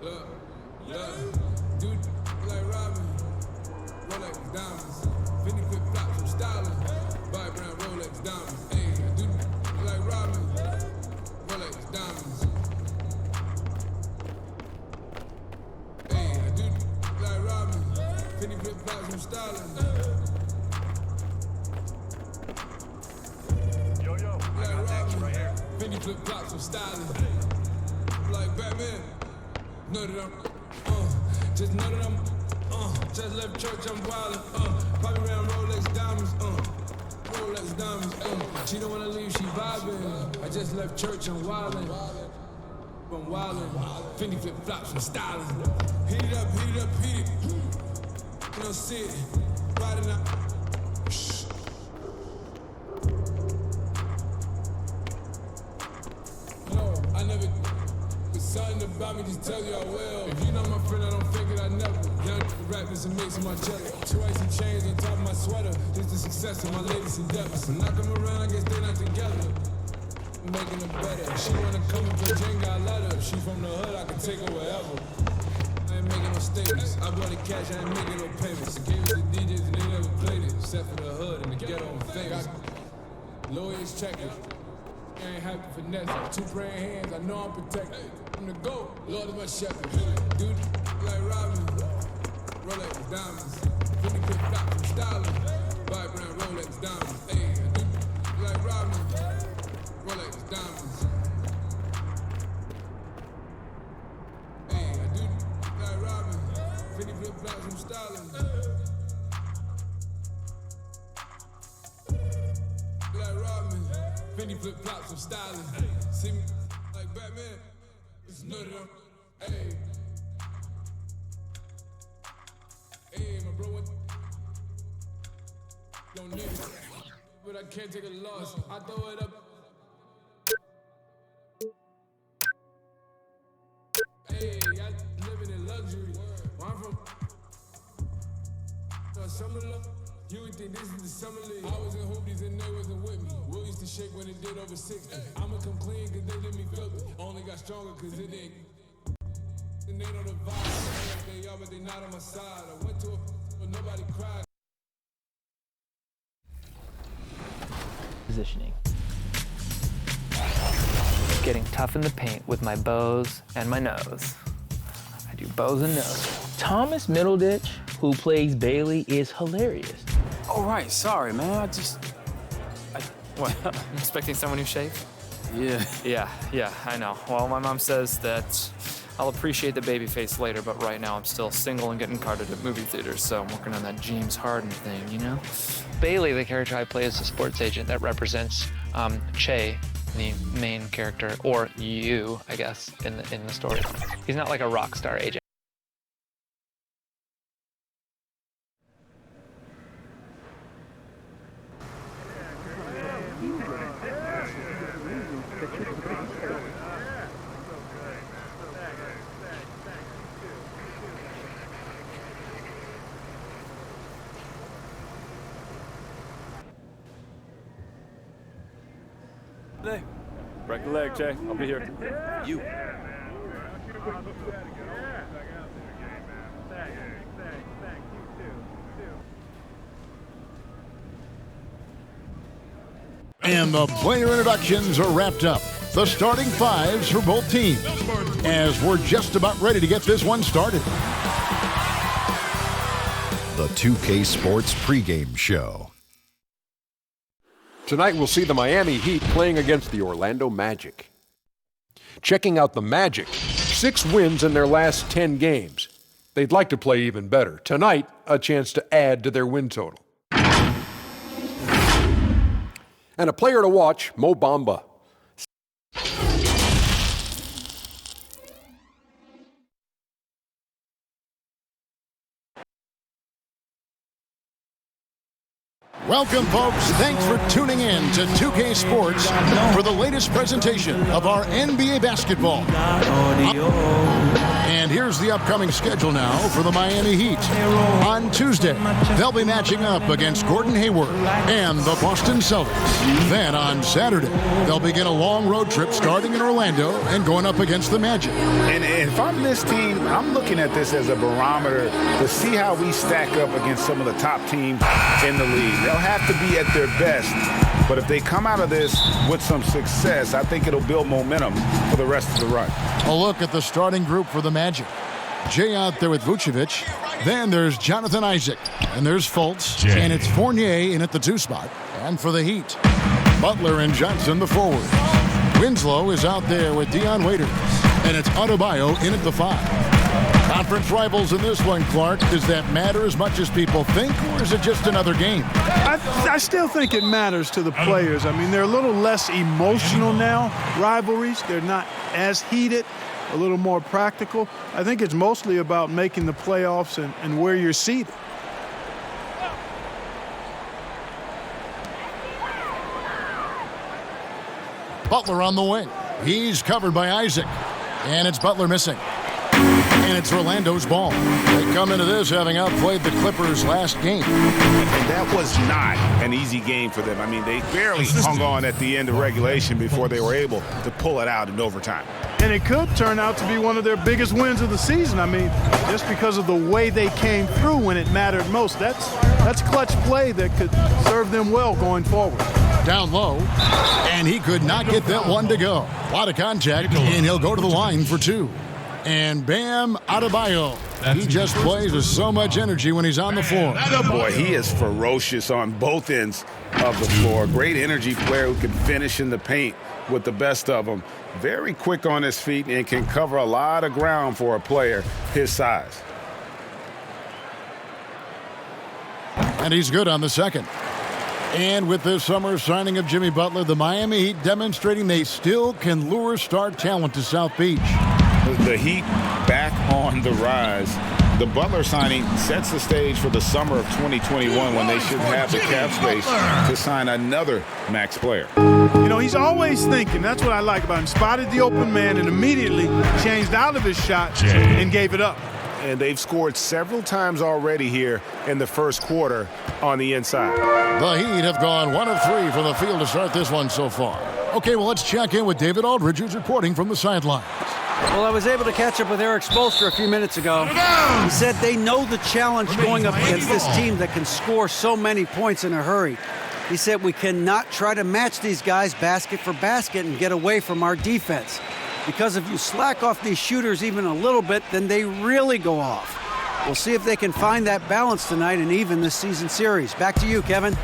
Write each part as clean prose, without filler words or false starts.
Look, dude, like Robin, Rolex diamonds, Vinny flip flops, I'm styling, buy brand Rolex diamonds, ayy, dude, like Robin, Rolex diamonds, ayy, dude, like Robin, Vinny flip flops, I'm styling, like Robin, Vinny flip flops, I'm styling, like Batman, know that I'm, just know that I'm. Just left church, I'm wildin', Poppy around Rolex diamonds, Rolex diamonds, She don't wanna leave, she vibin'. I just left church, I'm wildin', Fendi flip flops, I'm stylin'. Heat it up, heat it up, heat it. You don't see it, riding up. No, I never. There's something about me, just tell you I will. If you not my friend, I don't fake it, I never. Young rappers and mix my jelly. Two icy chains on top of my sweater. Just the success of my latest endeavors. When I come around, I guess they not together. I'm making it better. She wanna come and play Jenga, I let her. She from the hood, I can take her wherever. I ain't making no statements. I brought the cash, I ain't making no payments. I gave it to DJs and they never played it. Except for the hood and the ghetto and famous. Lawyers checking. I ain't happy for finesse. Two praying hands, I know I'm protected. I'm the GOAT, Lord is my shepherd. Dude, like Robin, Rolex diamonds. Vinny flip flops, I'm styling. Buy brand Rolex diamonds. Ayy, dude, like Robin, Rolex diamonds. Ayy, dude, like Robin, Vinny flip flops, I'm styling. Like Robin, Vinny flip flops, I'm styling. See me like Batman. It's none of them, ayy. Ayy, my bro, what? Don't need it, but I can't take a loss. I throw it up. Ayy, I living in luxury. Where I'm from, summer love. You would think this is the summer league. I was in hoopies and they wasn't with me. Will used to shake when it did over 60. I'ma come clean cause they did me filthy. Only got stronger cause it didn't. And they know the vibe. They are but they not on my side. I went to a but nobody cried. Positioning. Getting tough in the paint with my bows and my nose. I do bows and nose. Thomas Middleditch, who plays Bailey, is hilarious. Oh, right, sorry, man, What, I'm expecting someone who shaved? Yeah. Yeah, I know. Well, my mom says that I'll appreciate the baby face later, but right now I'm still single and getting carded at movie theaters, so I'm working on that James Harden thing, you know? Bailey, the character I play, is a sports agent that represents Che, the main character, or you, I guess, in the story. He's not like a rock star agent. Break a leg, Jay. I'll be here. You. And the player introductions are wrapped up. The starting fives for both teams, as we're just about ready to get this one started. The 2K Sports pregame show. Tonight we'll see the Miami Heat playing against the Orlando Magic. Checking out the Magic, 6 wins in their last 10 games. They'd like to play even better. Tonight, a chance to add to their win total. And a player to watch, Mo Bamba. Welcome, folks. Thanks for tuning in to 2K Sports for the latest presentation of our NBA basketball. And here's the upcoming schedule now for the Miami Heat. On Tuesday, they'll be matching up against Gordon Hayward and the Boston Celtics. Then on Saturday, they'll begin a long road trip starting in Orlando and going up against the Magic. And if I'm this team, I'm looking at this as a barometer to see how we stack up against some of the top teams in the league. They'll have to be at their best, but if they come out of this with some success, I think it'll build momentum for the rest of the run. A look at the starting group for the Magic. Jay out there with Vucevic. Then there's Jonathan Isaac. And there's Fultz. And it's Fournier in at the 2 spot. And for the Heat, Butler and Johnson, the forwards. Winslow is out there with Dion Waiters. And it's Adebayo in at the 5. Conference rivals in this one, Clark. Does that matter as much as people think, or is it just another game? I still think it matters to the players. I mean, they're a little less emotional now, rivalries. They're not as heated, a little more practical. I think it's mostly about making the playoffs and where you're seated. Butler on the wing. He's covered by Isaac. And it's Butler missing. And it's Orlando's ball. They come into this having outplayed the Clippers last game. And that was not an easy game for them. I mean, they barely hung on at the end of regulation before they were able to pull it out in overtime. And it could turn out to be one of their biggest wins of the season. I mean, just because of the way they came through when it mattered most. That's clutch play that could serve them well going forward. Down low, and he could not get that one to go. A lot of contact, and he'll go to the line for 2. And Bam Adebayo. He just plays with so much energy when he's on the floor. Boy, he is ferocious on both ends of the floor. Great energy player who can finish in the paint with the best of them. Very quick on his feet and can cover a lot of ground for a player his size. And he's good on the second. And with this summer signing of Jimmy Butler, the Miami Heat demonstrating they still can lure star talent to South Beach. The Heat back on the rise. The Butler signing sets the stage for the summer of 2021 when they should have the cap space to sign another max player. You know, he's always thinking. That's what I like about him. Spotted the open man and immediately changed out of his shot and gave it up. And they've scored several times already here in the first quarter on the inside. The Heat have gone 1 of 3 from the field to start this one so far. Okay, well, let's check in with David Aldridge, who's reporting from the sidelines. Well, I was able to catch up with Eric Spoelstra a few minutes ago. He said they know the challenge going up against this team that can score so many points in a hurry. He said we cannot try to match these guys basket for basket and get away from our defense. Because if you slack off these shooters even a little bit, then they really go off. We'll see if they can find that balance tonight and even this season series. Back to you, Kevin.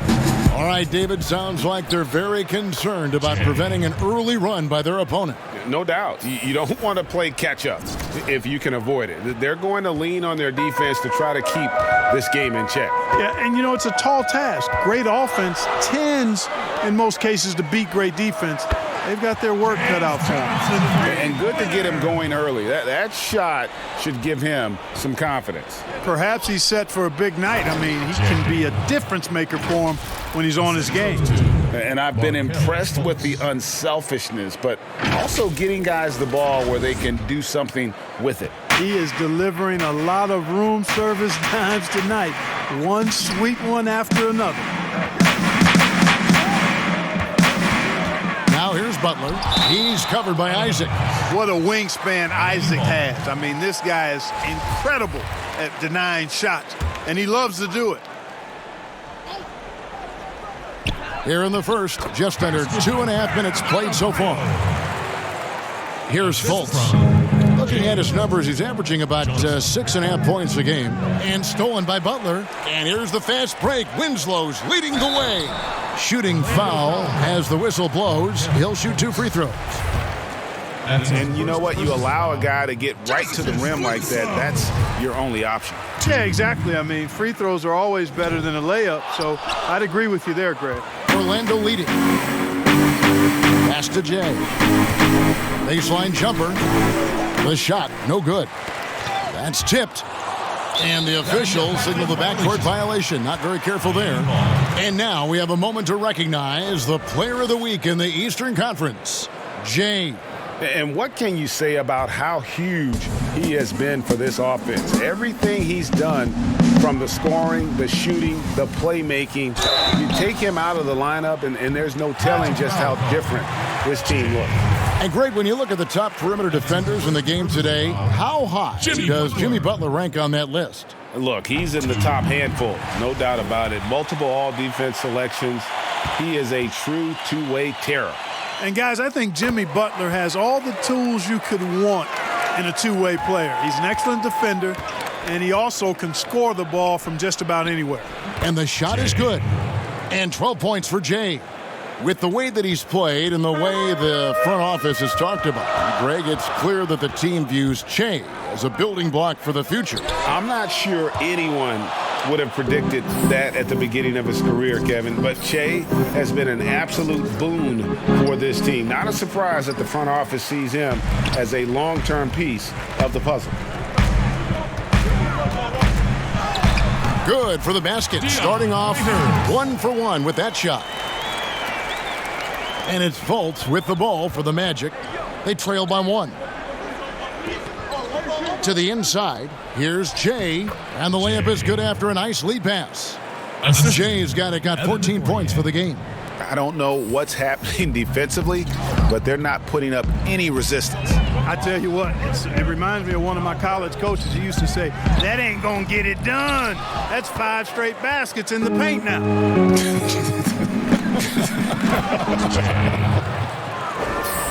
All right, David, sounds like they're very concerned about preventing an early run by their opponent. No doubt. You don't want to play catch-up if you can avoid it. They're going to lean on their defense to try to keep this game in check. Yeah, and, you know, it's a tall task. Great offense tends, in most cases, to beat great defense. They've got their work cut out for them. And good to get him going early. That shot should give him some confidence. Perhaps he's set for a big night. I mean, he can be a difference maker for him when he's on his game. And I've been impressed with the unselfishness, but also getting guys the ball where they can do something with it. He is delivering a lot of room service times tonight. One sweet one after another. Now here's Butler. He's covered by Isaac. What a wingspan Isaac has. I mean, this guy is incredible at denying shots, and he loves to do it. Here in the first, just under 2.5 minutes played so far. Here's Fultz. Looking at his numbers, he's averaging about 6.5 points a game. And stolen by Butler. And here's the fast break. Winslow's leading the way. Shooting foul as the whistle blows. He'll shoot 2 free throws. And you know what? You allow a guy to get right to the rim like that, that's your only option. Yeah, exactly. I mean, free throws are always better than a layup, so I'd agree with you there, Greg. Orlando leading. Pass to Jay. Baseline jumper. The shot, no good. That's tipped. And the official signaled the backcourt violation. Not very careful there. And now we have a moment to recognize the player of the week in the Eastern Conference, Jay. And what can you say about how huge he has been for this offense? Everything he's done, from the scoring, the shooting, the playmaking, you take him out of the lineup, and there's no telling just how different this team looks. And Greg, when you look at the top perimeter defenders in the game today, how high does Jimmy Butler rank on that list? Look, he's in the top handful, no doubt about it. Multiple all-defense selections. He is a true two-way terror. And, guys, I think Jimmy Butler has all the tools you could want in a two-way player. He's an excellent defender, and he also can score the ball from just about anywhere. And the shot is good. And 12 points for Jay. With the way that he's played and the way the front office has talked about, Greg, it's clear that the team views Che as a building block for the future. I'm not sure anyone would have predicted that at the beginning of his career, Kevin, but Che has been an absolute boon for this team. Not a surprise that the front office sees him as a long-term piece of the puzzle. Good for the basket, starting off 1 for 1 with that shot. And it's Fultz with the ball for the Magic. They trail by 1. To the inside, here's Jay, and the layup is good after a nice lead pass. Jay's got 14 points for the game. I don't know what's happening defensively, but they're not putting up any resistance. I tell you what, it reminds me of one of my college coaches. He used to say, that ain't gonna get it done. That's 5 straight baskets in the paint now.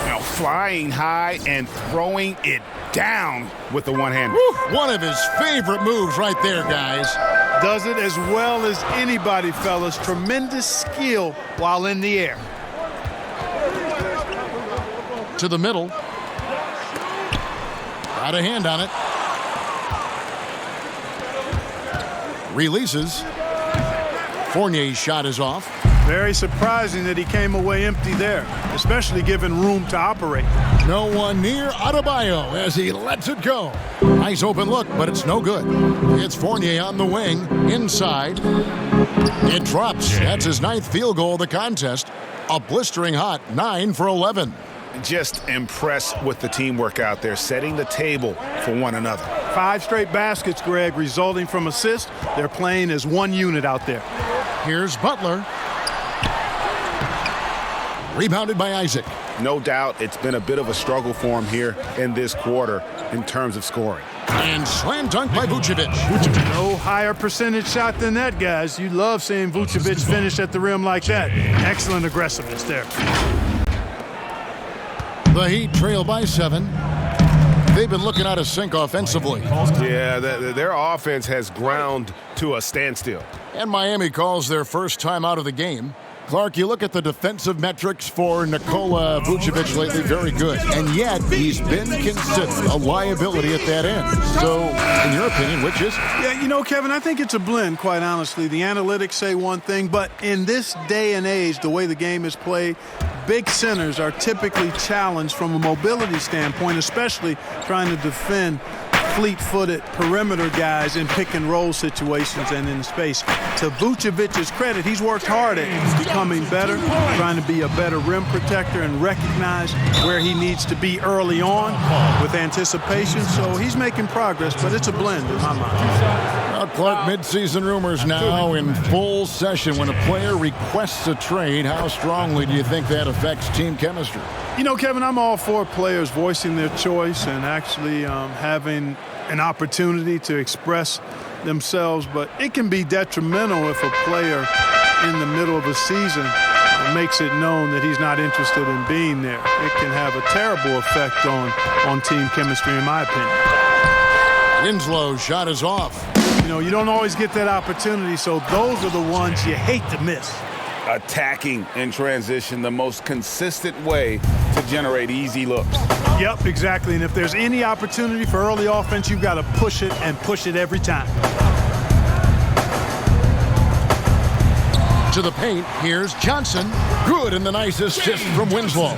Now flying high and throwing it down with the one-hander. One of his favorite moves right there, guys. Does it as well as anybody, fellas. Tremendous skill while in the air. To the middle. Got a hand on it. Releases. Fournier's shot is off. Very surprising that he came away empty there, especially given room to operate. No one near Adebayo as he lets it go. Nice open look, but it's no good. It's Fournier on the wing, inside. It drops. That's his 9th field goal of the contest. A blistering hot 9 for 11. Just impressed with the teamwork out there, setting the table for one another. 5 straight baskets, Greg, resulting from assists. They're playing as one unit out there. Here's Butler. Rebounded by Isaac. No doubt it's been a bit of a struggle for him here in this quarter in terms of scoring. And slam dunk by Vucevic. No higher percentage shot than that, guys. You love seeing Vucevic finish at the rim like that. Excellent aggressiveness there. The Heat trail by 7. They've been looking out of sync offensively. Yeah, their offense has ground to a standstill. And Miami calls their first time out of the game. Clark, you look at the defensive metrics for Nikola Vucevic lately, very good. And yet, he's been considered a liability at that end. So, in your opinion, which is? Yeah, you know, Kevin, I think it's a blend, quite honestly. The analytics say one thing, but in this day and age, the way the game is played, big centers are typically challenged from a mobility standpoint, especially trying to defend fleet-footed perimeter guys in pick-and-roll situations and in space. To Vucevic's credit, he's worked hard at becoming better, trying to be a better rim protector and recognize where he needs to be early on with anticipation. So he's making progress, but it's a blend in my mind. Well, Clark, mid-season rumors now in full session. When a player requests a trade, how strongly do you think that affects team chemistry? You know, Kevin, I'm all for players voicing their choice and actually having an opportunity to express themselves, but it can be detrimental if a player in the middle of a season makes it known that he's not interested in being there. It can have a terrible effect on team chemistry, in my opinion. Winslow's shot is off. You know, you don't always get that opportunity, so those are the ones you hate to miss. Attacking in transition, the most consistent way to generate easy looks. Yep, exactly. And if there's any opportunity for early offense, you've got to push it and push it every time. To the paint, here's Johnson. Good, and the nice assist from Winslow.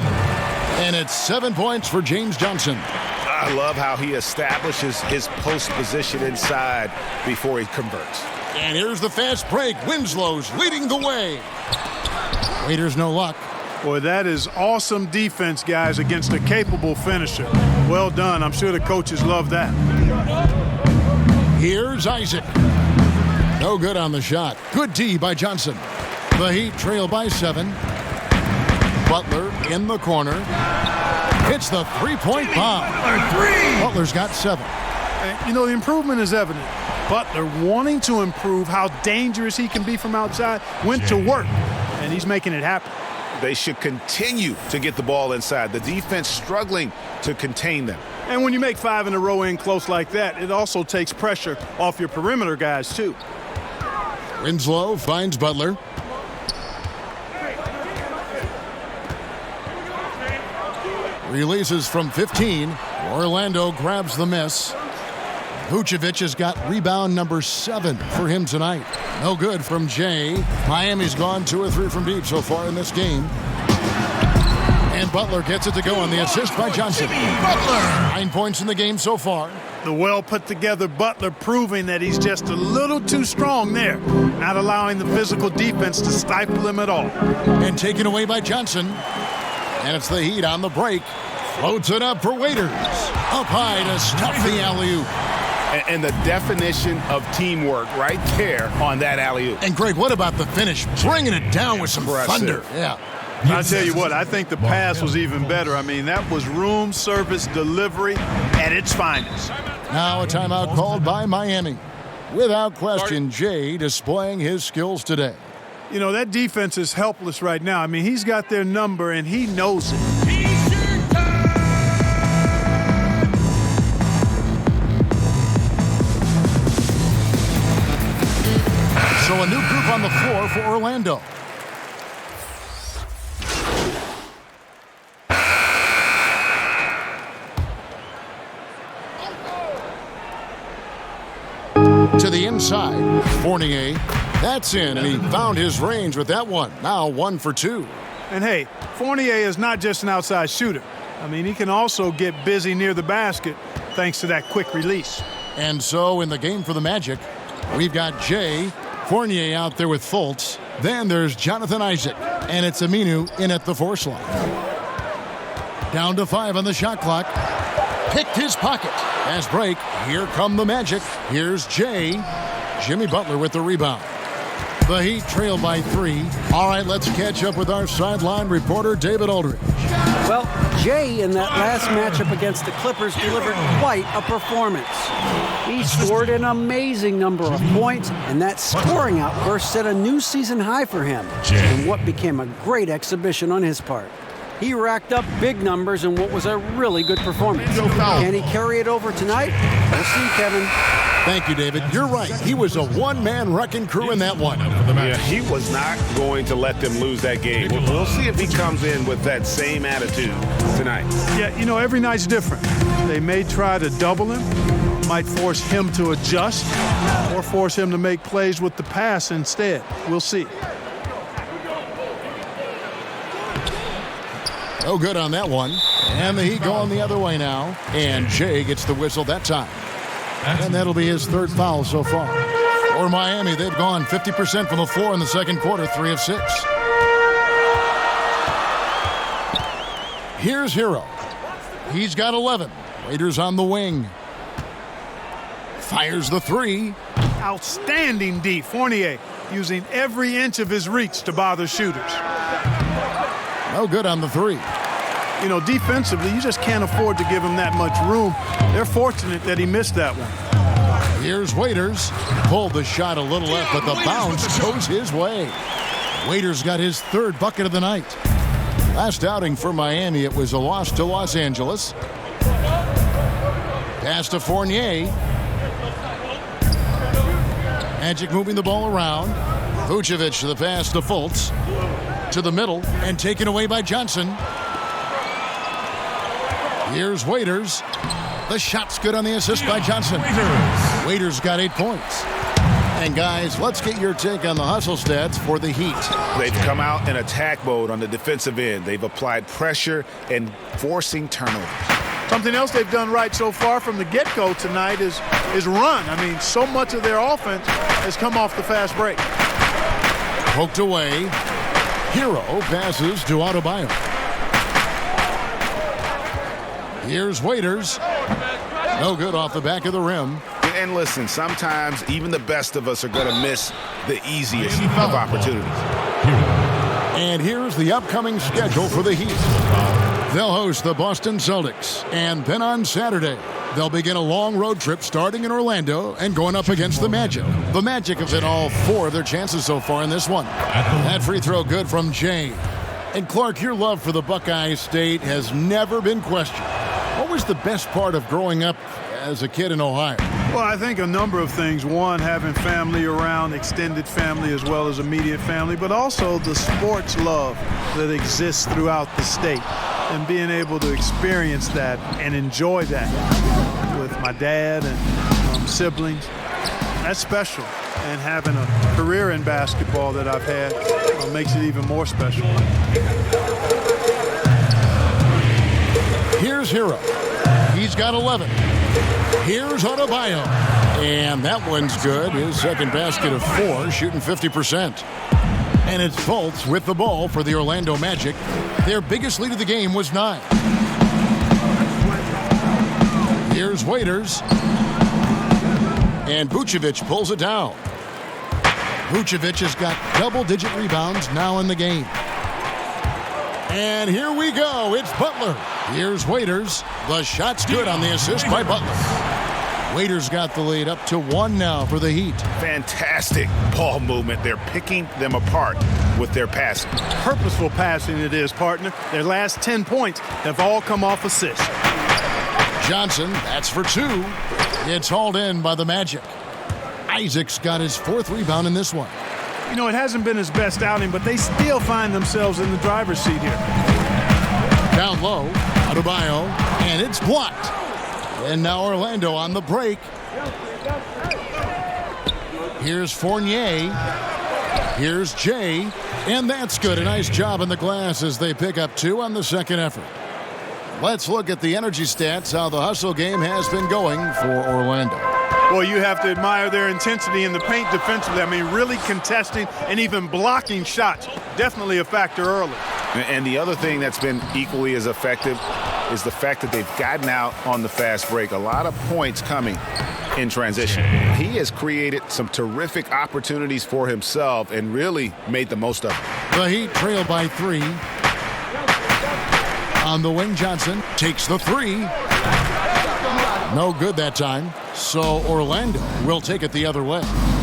And it's 7 points for James Johnson. I love how he establishes his post position inside before he converts. And here's the fast break. Winslow's leading the way. Waiters no luck. Boy, that is awesome defense, guys, against a capable finisher. Well done. I'm sure the coaches love that. Here's Isaac. No good on the shot. Good D by Johnson. The Heat trail by 7. Butler in the corner. Hits the three-point bomb. Butler's got 7. And, you know, the improvement is evident. Butler, wanting to improve how dangerous he can be from outside, went to work, and he's making it happen. They should continue to get the ball inside. The defense struggling to contain them. And when you make 5 in a row in close like that, it also takes pressure off your perimeter guys, too. Winslow finds Butler. Releases from 15. Orlando grabs the miss. Vucevic has got rebound number 7 for him tonight. No good from Jay. Miami's gone 2 or 3 from deep so far in this game. And Butler gets it to go on the assist by Johnson. Butler! 9 points in the game so far. The well-put-together Butler proving that he's just a little too strong there, not allowing the physical defense to stifle him at all. And taken away by Johnson. And it's the Heat on the break. Floats it up for Waiters. Up high to stuff the alley-oop. And the definition of teamwork right there on that alley-oop. And Greg, what about the finish? Bringing it down with some thunder. Yeah. I'll tell you what, I think the pass was even better. I mean, that was room service delivery at its finest. Now a timeout called by Miami. Without question, Jay displaying his skills today. You know, that defense is helpless right now. I mean, he's got their number, and he knows it. So a new group on the floor for Orlando. To the inside, Fournier. That's in, and he found his range with that one. Now 1 for 2. And hey, Fournier is not just an outside shooter. I mean, he can also get busy near the basket thanks to that quick release. And so in the game for the Magic, we've got Jay, Fournier out there with Fultz. Then there's Jonathan Isaac, and it's Aminu in at the 4 slot. Down to 5 on the shot clock. Picked his pocket. Fast break. Here come the Magic. Here's Jay. Jimmy Butler with the rebound. The Heat trail by 3. All right, let's catch up with our sideline reporter, David Aldridge. Well, Jay in that last matchup against the Clippers delivered quite a performance. He scored an amazing number of points, and that scoring outburst set a new season high for him in what became a great exhibition on his part. He racked up big numbers in what was a really good performance. Can he carry it over tonight? We'll see, Kevin. Thank you, David. You're right. He was a one-man wrecking crew in that one. Yeah, he was not going to let them lose that game. We'll see if he comes in with that same attitude tonight. Yeah, you know, every night's different. They may try to double him, might force him to adjust, or force him to make plays with the pass instead. We'll see. No good on that one. And the Heat going the other way now. And Jay gets the whistle that time. And that'll be his 3rd foul so far. For Miami, they've gone 50% from the floor in the second quarter, 3 of 6. Here's Hero. He's got 11. Waiters on the wing. Fires the 3. Outstanding D. Fournier using every inch of his reach to bother shooters. No good on the 3. You know, defensively, you just can't afford to give him that much room. They're fortunate that he missed that one. Here's Waiters. Pulled the shot a little left, but the bounce goes his way. Waiters got his 3rd bucket of the night. Last outing for Miami, it was a loss to Los Angeles. Pass to Fournier. Magic moving the ball around. Vucevic the pass to Fultz. To the middle and taken away by Johnson. Here's Waiters. The shot's good on the assist by Johnson. Waiters got 8 points. And guys, let's get your take on the hustle stats for the Heat. They've come out in attack mode on the defensive end. They've applied pressure and forcing turnovers. Something else they've done right so far from the get-go tonight is run. I mean, so much of their offense has come off the fast break. Poked away. Hero passes to Adebayo. Here's Waiters. No good off the back of the rim. And listen, sometimes even the best of us are going to miss the easiest of opportunities. And here's the upcoming schedule for the Heat. They'll host the Boston Celtics. And then on Saturday, they'll begin a long road trip starting in Orlando and going up against the Magic. The Magic have hit all 4 of their chances so far in this one. That free throw good from Jay. And Clark, your love for the Buckeye State has never been questioned. What was the best part of growing up as a kid in Ohio? Well, I think a number of things. One, having family around, extended family as well as immediate family, but also the sports love that exists throughout the state and being able to experience that and enjoy that with my dad and siblings. That's special. And having a career in basketball that I've had makes it even more special. Here's Hero. He's got 11. Here's Adebayo. And that one's good. His second basket of 4, shooting 50%. And it's Fultz with the ball for the Orlando Magic. Their biggest lead of the game was 9. Here's Waiters. And Vucevic pulls it down. Vucevic has got double-digit rebounds now in the game. And here we go. It's Butler. Here's Waiters. The shot's good on the assist by Butler. Waiters got the lead up to 1 now for the Heat. Fantastic ball movement. They're picking them apart with their passing. Purposeful passing it is, partner. Their last 10 points have all come off assists. Johnson, that's for 2. It's hauled in by the Magic. Isaac's got his 4th rebound in this one. You know, it hasn't been his best outing, but they still find themselves in the driver's seat here. Down low, Adebayo, and it's blocked. And now Orlando on the break. Here's Fournier. Here's Jay. And that's good. A nice job in the glass as they pick up 2 on the second effort. Let's look at the energy stats, how the hustle game has been going for Orlando. Well, you have to admire their intensity in the paint defensively. I mean, really contesting and even blocking shots. Definitely a factor early. And the other thing that's been equally as effective is the fact that they've gotten out on the fast break. A lot of points coming in transition. He has created some terrific opportunities for himself and really made the most of it. The Heat trail by 3. On the wing, Johnson takes the 3. No good that time. So Orlando will take it the other way.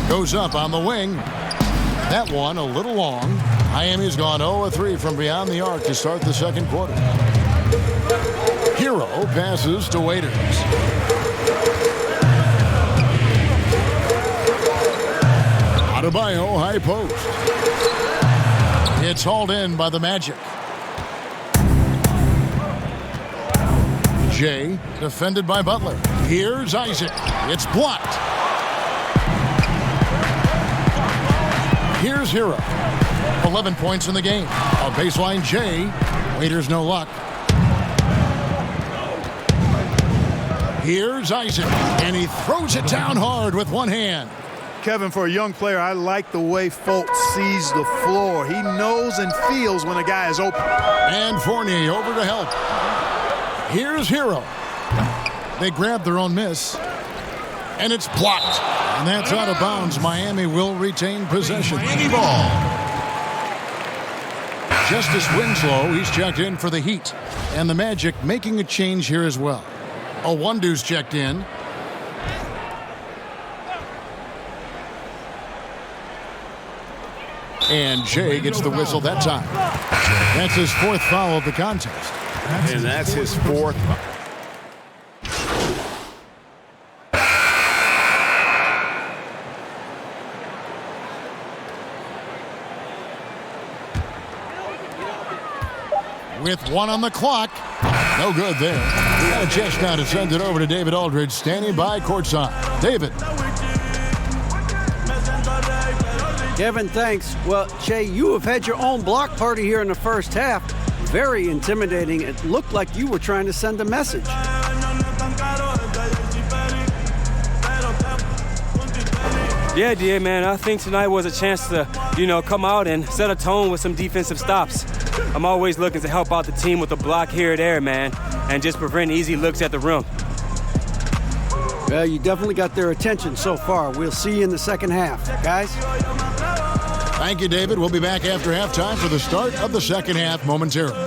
Goes up on the wing. That one a little long. Miami's gone 0-3 from beyond the arc to start the second quarter. Hero passes to Waiters. Adebayo, high post. It's hauled in by the Magic. Jay, defended by Butler. Here's Isaac. It's blocked. Here's Hero. 11 points in the game. A baseline Jay. Waiters no luck. Here's Isaac. And he throws it down hard with one hand. Kevin, for a young player, I like the way Fultz sees the floor. He knows and feels when a guy is open. And Fournier over to help. Here's Hero. They grab their own miss. And it's blocked. And that's out of bounds. Miami will retain possession. Miami ball. Justice Winslow, he's checked in for the Heat. And the Magic making a change here as well. Owundu's checked in. And Jay gets the whistle that time. That's his 4th foul of the contest. And that's his 4th. With 1 on the clock. No good there. We got a chance now to send it over to David Aldridge, standing by courtside. David. Kevin, thanks. Well, Jay, you have had your own block party here in the first half. Very intimidating. It looked like you were trying to send a message. Yeah, DA, man. I think tonight was a chance to, come out and set a tone with some defensive stops. I'm always looking to help out the team with a block here or there, man, and just prevent easy looks at the rim. Well, you definitely got their attention so far. We'll see you in the second half. Guys? Thank you, David. We'll be back after halftime for the start of the second half momentarily.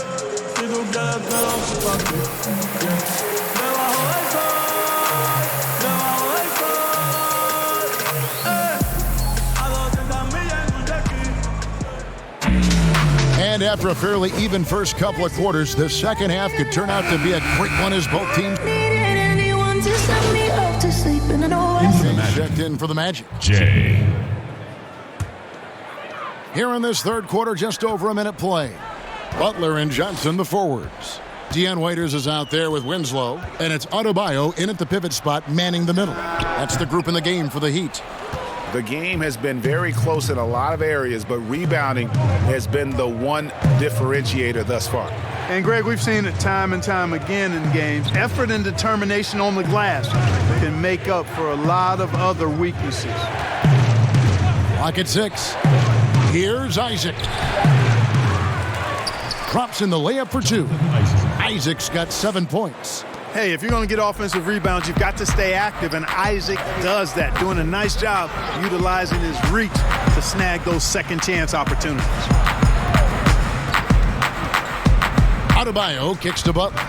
And after a fairly even first couple of quarters, the second half could turn out to be a quick one as both teams checked in for the Magic. Jay. Here in this third quarter, just over a minute play. Butler and Johnson, the forwards. Dion Waiters is out there with Winslow, and it's Adebayo in at the pivot spot, manning the middle. That's the group in the game for the Heat. The game has been very close in a lot of areas, but rebounding has been the one differentiator thus far. And, Greg, we've seen it time and time again in games. Effort and determination on the glass can make up for a lot of other weaknesses. Clock at 6. Here's Isaac. Drops in the layup for 2. Isaac's got 7 points. Hey, if you're going to get offensive rebounds, you've got to stay active, and Isaac does that, doing a nice job utilizing his reach to snag those second-chance opportunities. Adebayo kicks to Butler.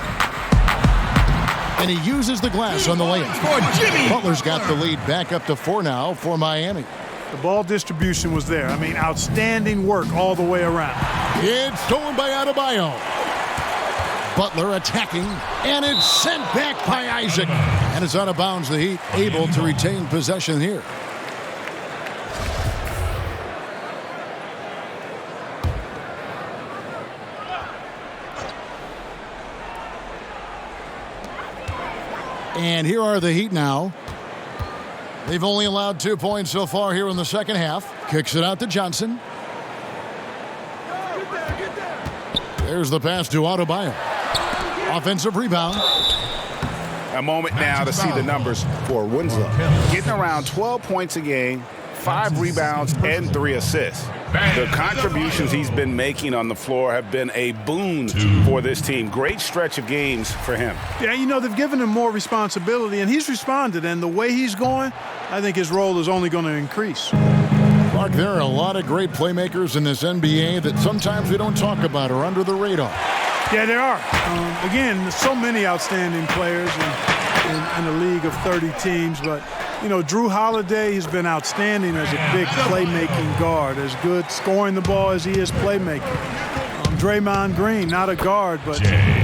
And he uses the glass on the layup. Butler's got the lead back up to 4 now for Miami. The ball distribution was there. I mean, outstanding work all the way around. It's stolen by Adebayo. Butler attacking, and it's sent back by Isaac. And it's out of bounds. The Heat able to retain possession here. And here are the Heat now. They've only allowed 2 points so far here in the second half. Kicks it out to Johnson. There's the pass to Adebayo. Offensive rebound. A moment now to see the numbers for Winslow. Getting around 12 points a game, 5 rebounds, and 3 assists. The contributions he's been making on the floor have been a boon for this team. Great stretch of games for him. Yeah, they've given him more responsibility, and he's responded. And the way he's going, I think his role is only going to increase. Clark, there are a lot of great playmakers in this NBA that sometimes we don't talk about or under the radar. Yeah, there are. Again, there's so many outstanding players in a league of 30 teams, but Drew Holiday has been outstanding as a big playmaking guard, as good scoring the ball as he is playmaking. Draymond Green, not a guard, but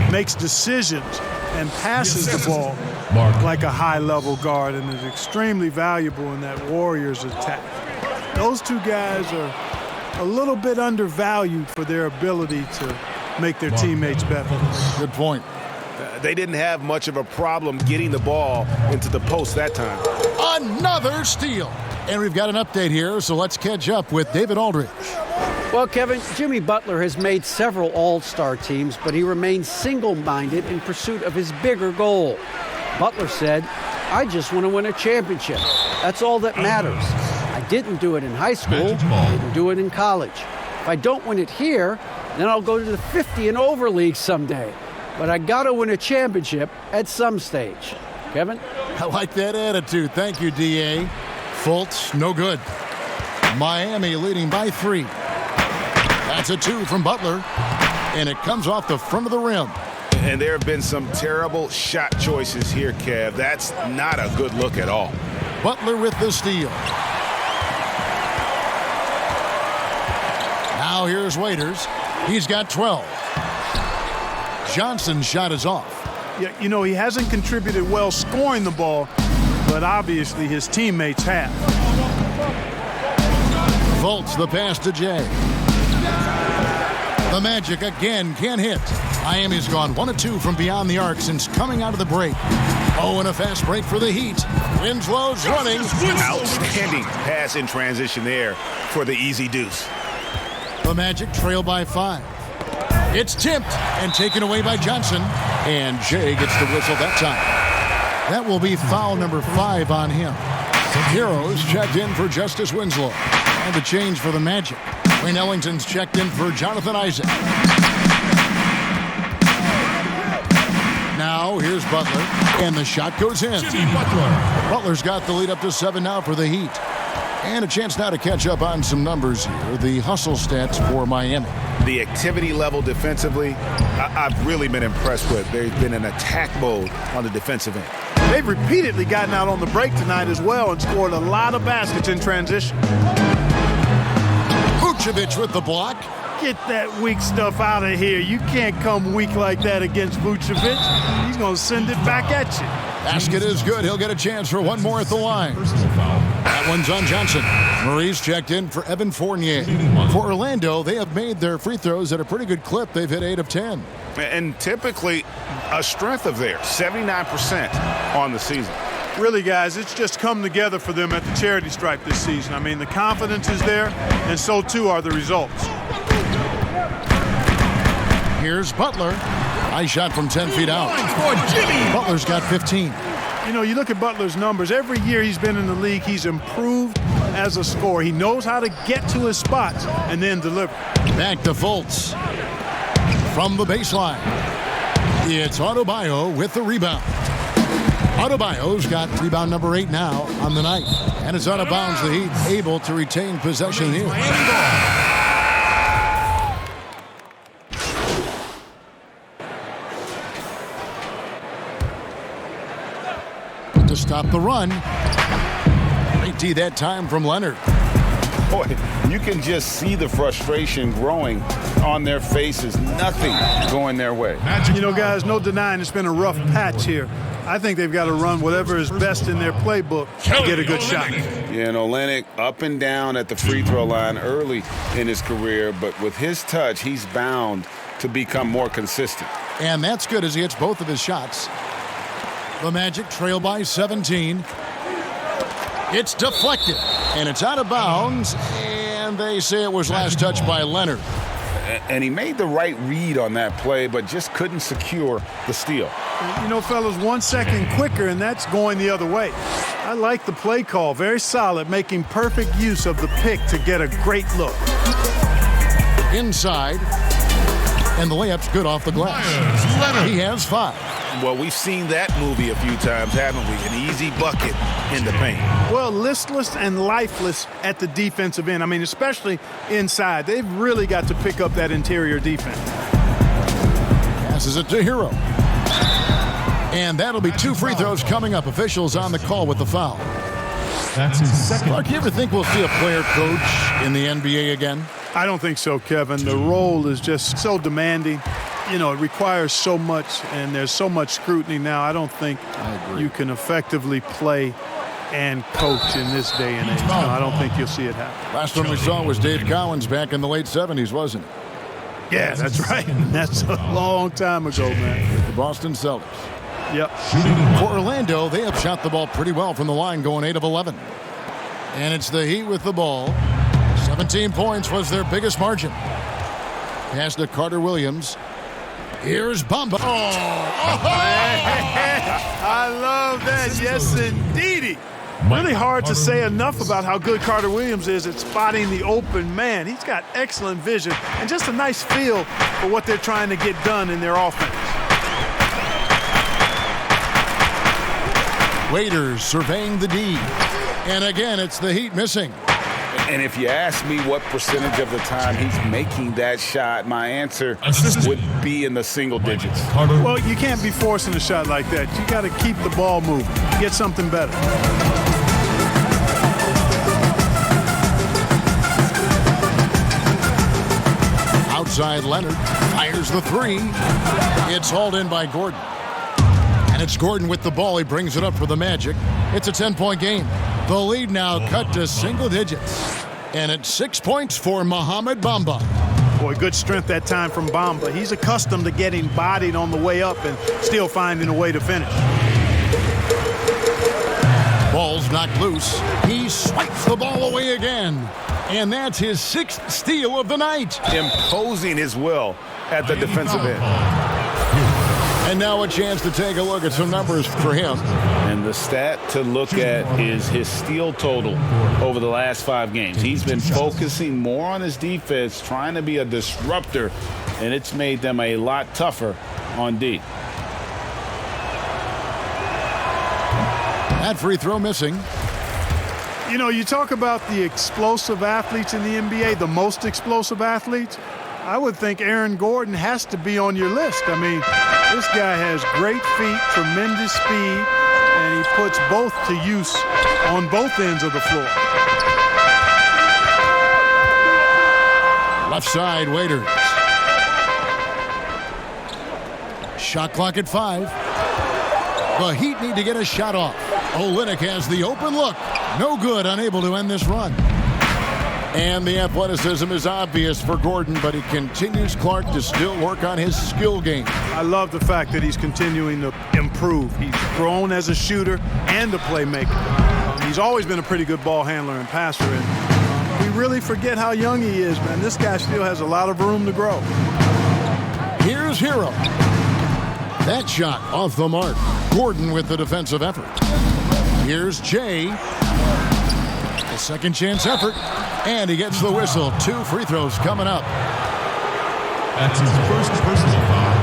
makes decisions and passes the ball like a high-level guard and is extremely valuable in that Warriors attack. Those two guys are a little bit undervalued for their ability to make their teammates better. Good point. They didn't have much of a problem getting the ball into the post that time. Another steal. And we've got an update here, so let's catch up with David Aldridge. Well, Kevin, Jimmy Butler has made several all-star teams, but he remains single-minded in pursuit of his bigger goal. Butler said, "I just want to win a championship. That's all that matters. I didn't do it in high school, didn't do it in college. If I don't win it here, then I'll go to the 50 and over league someday. But I got to win a championship at some stage." Kevin? I like that attitude. Thank you, D.A. Fultz, no good. Miami leading by 3. That's a 2 from Butler, and it comes off the front of the rim. And there have been some terrible shot choices here, Kev. That's not a good look at all. Butler with the steal. Now here's Waiters. He's got 12. Johnson's shot is off. Yeah, he hasn't contributed well scoring the ball, but obviously his teammates have. Fultz the pass to Jay. The Magic again can't hit. Miami's gone 1 of 2 from beyond the arc since coming out of the break. Oh, and a fast break for the Heat. Winslow's running. Outstanding pass in transition there for the easy deuce. The Magic trail by 5. It's tipped and taken away by Johnson. And Jay gets the whistle that time. That will be foul number 5 on him. Heroes checked in for Justice Winslow. And the change for the Magic. Wayne Ellington's checked in for Jonathan Isaac. Now here's Butler, and the shot goes in. Butler's got the lead up to 7 now for the Heat. And a chance now to catch up on some numbers here. The hustle stats for Miami. The activity level defensively, I've really been impressed with. There's been an attack mode on the defensive end. They've repeatedly gotten out on the break tonight as well and scored a lot of baskets in transition. Vucevic with the block. Get that weak stuff out of here. You can't come weak like that against Vucevic. He's going to send it back at you. Basket is good. He'll get a chance for one more at the line. That one's on Johnson. Murray's checked in for Evan Fournier. For Orlando, they have made their free throws at a pretty good clip. They've hit 8 of 10. And typically a strength of theirs, 79% on the season. Really, guys, it's just come together for them at the charity stripe this season. I mean, the confidence is there, and so too are the results. Here's Butler. Nice shot from 10 feet out. Butler's got 15. You know, you look at Butler's numbers. Every year he's been in the league, he's improved as a scorer. He knows how to get to his spots and then deliver. Back to Fultz. From the baseline. It's Adebayo with the rebound. Adebayo's got rebound number 8 now on the night. And it's out of bounds. The Heat able to retain possession here. To stop the run. Great D that time from Leonard. Boy, you can just see the frustration growing on their faces. Nothing going their way. You know, guys, no denying it's been a rough patch here. I think they've got to run whatever is best in their playbook to get a good shot. Yeah, and Olynyk up and down at the free throw line early in his career, but with his touch, he's bound to become more consistent. And that's good as he hits both of his shots. The Magic trail by 17. It's deflected, and it's out of bounds, and they say it was last touched by Leonard. And he made the right read on that play, but just couldn't secure the steal. You know, fellas, 1 second quicker, and that's going the other way. I like the play call. Very solid, making perfect use of the pick to get a great look. Inside, and the layup's good off the glass. He has 5. Well, we've seen that movie a few times, haven't we? An easy bucket in the paint. Well, listless and lifeless at the defensive end. I mean, especially inside. They've really got to pick up that interior defense. Passes it to Hero. And that'll be 2 free throws coming up. Officials on the call with the foul. That's his second. Mark, you ever think we'll see a player coach in the NBA again? I don't think so, Kevin. The role is just so demanding. You know, it requires so much, and there's so much scrutiny now. I don't think you can effectively play and coach in this day and age. No, I don't think you'll see it happen. Last one we saw was Dave Collins back in the late 70s, wasn't it? Yeah, that's right. That's a long time ago, man. With the Boston Celtics. Yep. For Orlando, they have shot the ball pretty well from the line, going 8 of 11. And it's the Heat with the ball. 17 points was their biggest margin. Pass to Carter Williams. Here's Bamba. I love that. Yes, indeedy. Really hard to say enough about how good Carter Williams is at spotting the open man. He's got excellent vision and just a nice feel for what they're trying to get done in their offense. Waiters surveying the D. And again, it's the Heat missing. And if you ask me what percentage of the time he's making that shot, my answer would be in the single digits. Well, you can't be forcing a shot like that. You got to keep the ball moving. Get something better. Outside Leonard fires the 3. It's hauled in by Gordon. And it's Gordon with the ball. He brings it up for the Magic. It's a 10-point game. The lead now cut to single digits. And it's 6 points for Mohamed Bamba. Boy, good strength that time from Bamba. He's accustomed to getting bodied on the way up and still finding a way to finish. Ball's knocked loose. He swipes the ball away again. And that's his 6th steal of the night. Imposing his will at the defensive end. And now a chance to take a look at some numbers for him. And the stat to look at is his steal total over the last 5 games. He's been focusing more on his defense, trying to be a disruptor, and it's made them a lot tougher on D. That free throw missing. You know, you talk about the explosive athletes in the NBA, the most explosive athletes. I would think Aaron Gordon has to be on your list. I mean, this guy has great feet, tremendous speed, and he puts both to use on both ends of the floor. Left side, Waiters. Shot clock at 5. The Heat need to get a shot off. Olynyk has the open look. No good, unable to end this run. And the athleticism is obvious for Gordon, but he continues, Clark, to still work on his skill game. I love the fact that he's continuing to improve. He's grown as a shooter and a playmaker. He's always been a pretty good ball handler and passer. And we really forget how young he is, man. This guy still has a lot of room to grow. Here's Hero. That shot off the mark. Gordon with the defensive effort. Here's Jay. A second chance effort. And he gets the whistle. 2 free throws coming up. That's his first personal foul.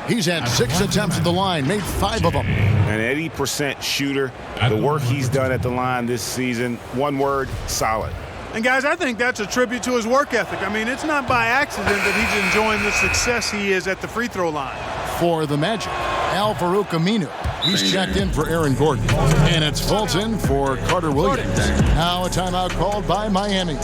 He's had 6 attempts at the line, made 5 of them. An 80% shooter. The work he's done at the line this season, one word, solid. And guys, I think that's a tribute to his work ethic. I mean, it's not by accident that he's enjoying the success he is at the free throw line. For the Magic, Al-Farouq Aminu. He's checked in for Aaron Gordon. And it's Fulton for Carter Williams. Now a timeout called by Miami.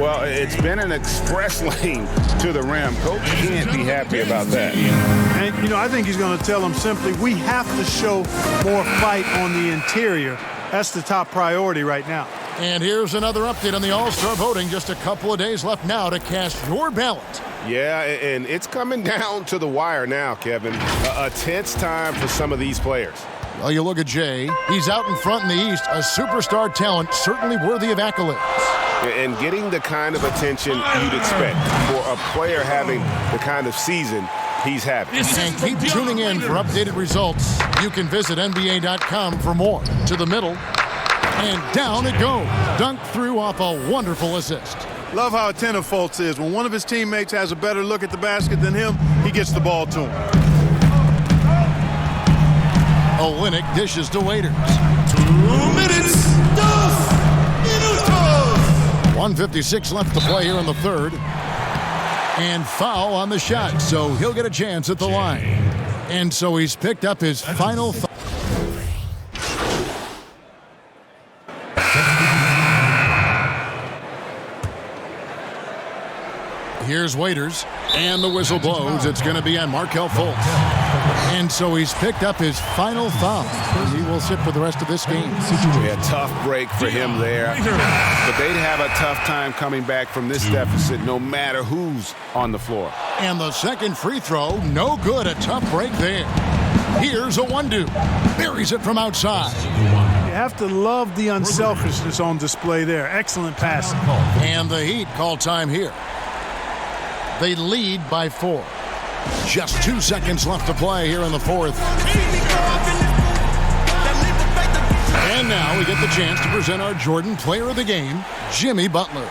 Well, it's been an express lane to the rim. Coach can't be happy about that. And, you know, I think he's going to tell them simply, we have to show more fight on the interior. That's the top priority right now. And here's another update on the All-Star voting. Just a couple of days left now to cast your ballot. Yeah, and it's coming down to the wire now, Kevin. A tense time for some of these players. Well, you look at Jay. He's out in front in the East, a superstar talent, certainly worthy of accolades. And getting the kind of attention you'd expect for a player having the kind of season he's having. And keep tuning in for updated results. You can visit NBA.com for more. To the middle, and down it goes. Dunked through off a wonderful assist. Love how attentive Fultz is. When one of his teammates has a better look at the basket than him, he gets the ball to him. Olynyk dishes to Waiters. 2 minutes. 1:56 left to play here in the third. And foul on the shot, so he'll get a chance at the line. And so he's picked up his final foul. Here's Waiters, and the whistle blows. It's going to be on Markelle Fultz. And so he's picked up his final foul. He will sit for the rest of this game. A tough break for him there. But they'd have a tough time coming back from this deficit no matter who's on the floor. And the second free throw, no good. A tough break there. Here's a one-do. Buries it from outside. You have to love the unselfishness on display there. Excellent passing. And the Heat call time here. They lead by 4. Just 2 seconds left to play here in the fourth. And now we get the chance to present our Jordan Player of the Game, Jimmy Butler.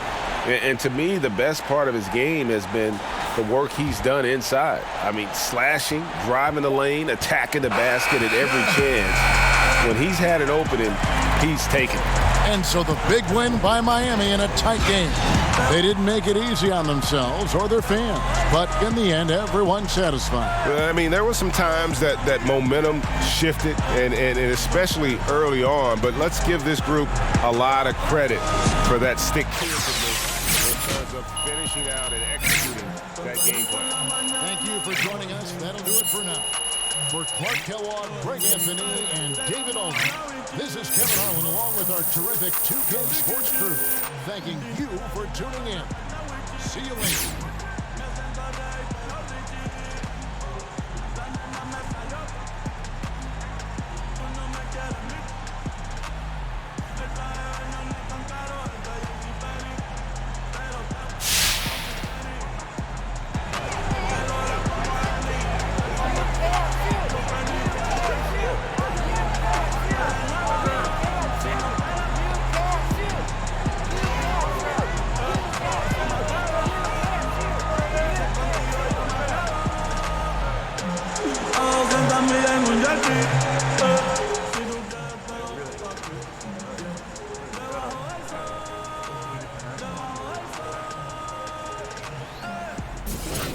And to me, the best part of his game has been the work he's done inside. I mean, slashing, driving the lane, attacking the basket at every chance. When he's had an opening, he's taken it. And so the big win by Miami in a tight game. They didn't make it easy on themselves or their fans, but in the end, everyone's satisfied. I mean, there were some times that momentum shifted, and especially early on, but let's give this group a lot of credit for that stick-to-itiveness in terms of finishing out and executing that game plan. Thank you for joining us. That'll do it for now. For Clark Kellogg, Greg Anthony, and David Aldridge, this is Kevin Harlan along with our terrific 2K Sports crew, thanking you for tuning in. See you later.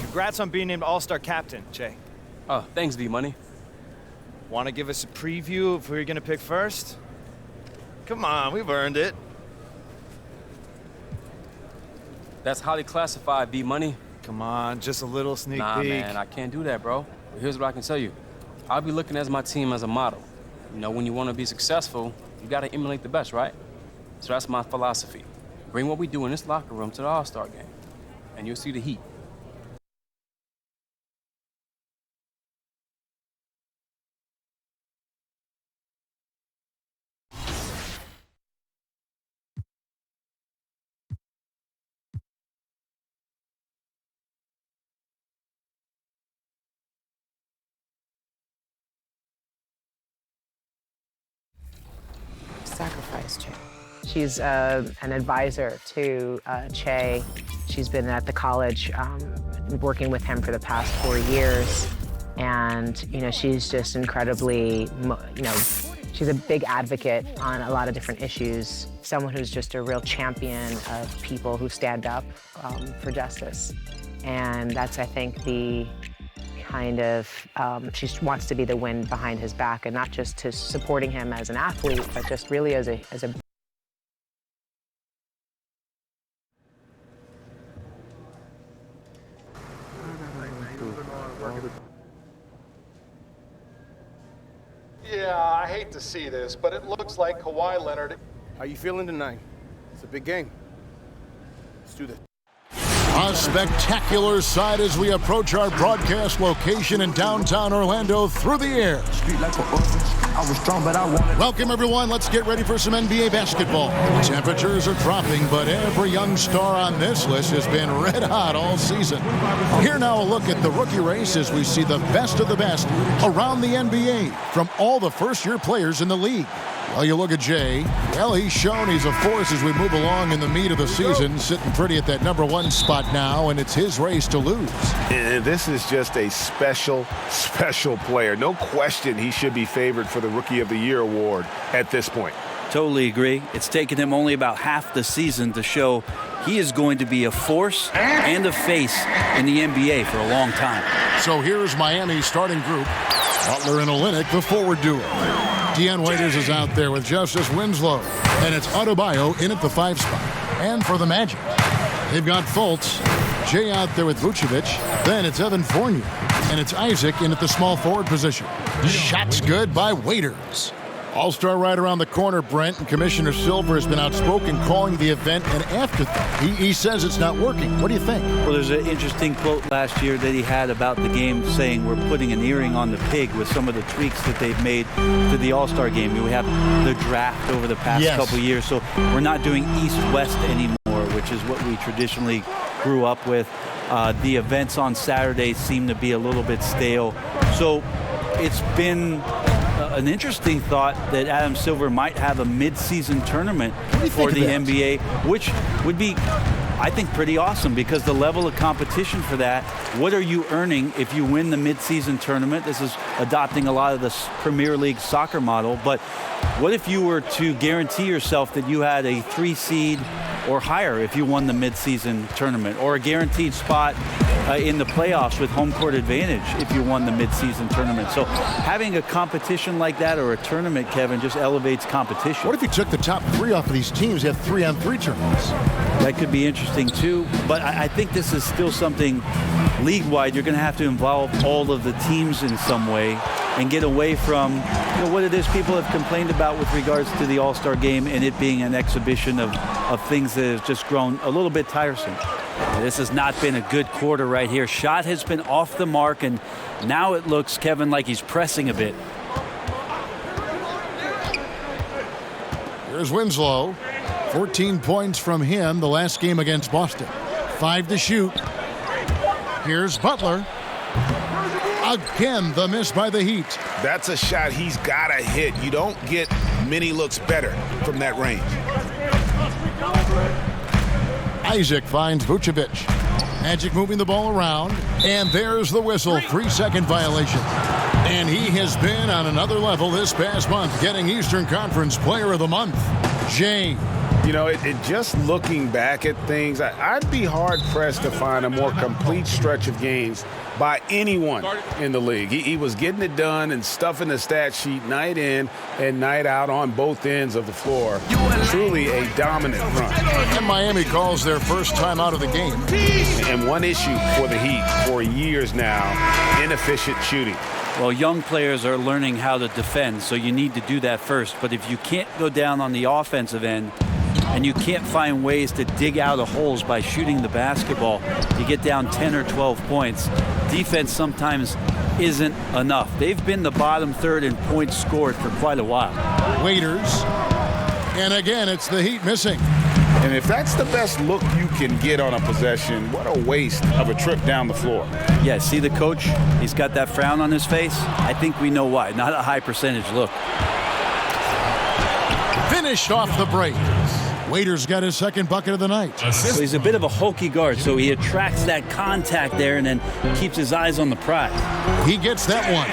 Congrats on being named All-Star Captain, Jay. Oh, thanks, D-Money. Want to give us a preview of who you're going to pick first? Come on, we've earned it. That's highly classified, D-Money. Come on, just a little sneak Nah, peek. man, I can't do that, bro. But here's what I can tell you. I'll be looking at my team as a model. You know, when you want to be successful, you got to emulate the best, right? So that's my philosophy. Bring what we do in this locker room to the All-Star game, and you'll see the heat. Sacrifice, Che. She's an advisor to Che. She's been at the college working with him for the past 4 years. And, you know, she's just incredibly, you know, she's a big advocate on a lot of different issues. Someone who's just a real champion of people who stand up for justice. And that's, I think, the kind of, she wants to be the wind behind his back, and not just to supporting him as an athlete, but just really as a Yeah, I hate to see this, but it looks like Kawhi Leonard. How you feeling tonight? It's a big game. Let's do this. A spectacular sight as we approach our broadcast location in downtown Orlando through the air. Welcome, everyone. Let's get ready for some NBA basketball. Temperatures are dropping, but every young star on this list has been red hot all season. Here now a look at the rookie race as we see the best of the best around the NBA from all the first-year players in the league. Well, you look at Jay. Well, he's shown he's a force as we move along in the meat of the season, sitting pretty at that #1 spot now, and it's his race to lose. And this is just a special, special player. No question he should be favored for the Rookie of the Year award at this point. Totally agree. It's taken him only about half the season to show he is going to be a force and a face in the NBA for a long time. So here's Miami's starting group. Butler and Olynyk, the forward duo. Dion Waiters is out there with Justice Winslow. And it's Adebayo in at the 5 spot. And for the Magic, they've got Fultz. Jay out there with Vucevic. Then it's Evan Fournier. And it's Isaac in at the small forward position. Shots good by Waiters. All-star right around the corner, Brent, and Commissioner Silver has been outspoken calling the event an afterthought. He says it's not working. What do you think? Well, there's an interesting quote last year that he had about the game saying we're putting an earring on the pig with some of the tweaks that they've made to the All-Star game. We have the draft over the past couple years, so we're not doing East-West anymore, which is what we traditionally grew up with. The events on Saturday seem to be a little bit stale. So it's been an interesting thought that Adam Silver might have a mid-season tournament for the NBA, which would be, I think, pretty awesome because the level of competition for that, what are you earning if you win the mid-season tournament? This is adopting a lot of the Premier League soccer model, but what if you were to guarantee yourself that you had a 3 seed or higher if you won the mid-season tournament, or a guaranteed spot in the playoffs with home court advantage if you won the mid-season tournament? So having a competition like that, or a tournament, Kevin, just elevates competition. What if you took the top 3 off of these teams, you have 3-on-3 tournaments? That could be interesting too, but I think this is still something league-wide. You're going to have to involve all of the teams in some way and get away from what it is people have complained about with regards to the All-Star game and it being an exhibition of things that have just grown a little bit tiresome. This has not been a good quarter right here. Shot has been off the mark, and now it looks, Kevin, like he's pressing a bit. Here's Winslow. 14 points from him the last game against Boston. 5 to shoot. Here's Butler. Again, the miss by the Heat. That's a shot he's got to hit. You don't get many looks better from that range. Isaac finds Vucevic. Magic moving the ball around, and there's the whistle. 3-second violation. And he has been on another level this past month, getting Eastern Conference Player of the Month. Jay. You know, just looking back at things, I'd be hard-pressed to find a more complete stretch of games by anyone in the league. He was getting it done and stuffing the stat sheet night in and night out on both ends of the floor. Truly a dominant run. And Miami calls their first time out of the game. And one issue for the Heat for years now, inefficient shooting. Well, young players are learning how to defend, so you need to do that first. But if you can't go down on the offensive end and you can't find ways to dig out of holes by shooting the basketball, you get down 10 or 12 points. Defense sometimes isn't enough. They've been the bottom third in points scored for quite a while. Waiters. And again, it's the Heat missing. And if that's the best look you can get on a possession, what a waste of a trip down the floor. Yeah, see the coach? He's got that frown on his face. I think we know why. Not a high percentage look. Finished off the break. Waiters got his second bucket of the night. So he's a bit of a hokey guard, so he attracts that contact there and then keeps his eyes on the prize. He gets that one.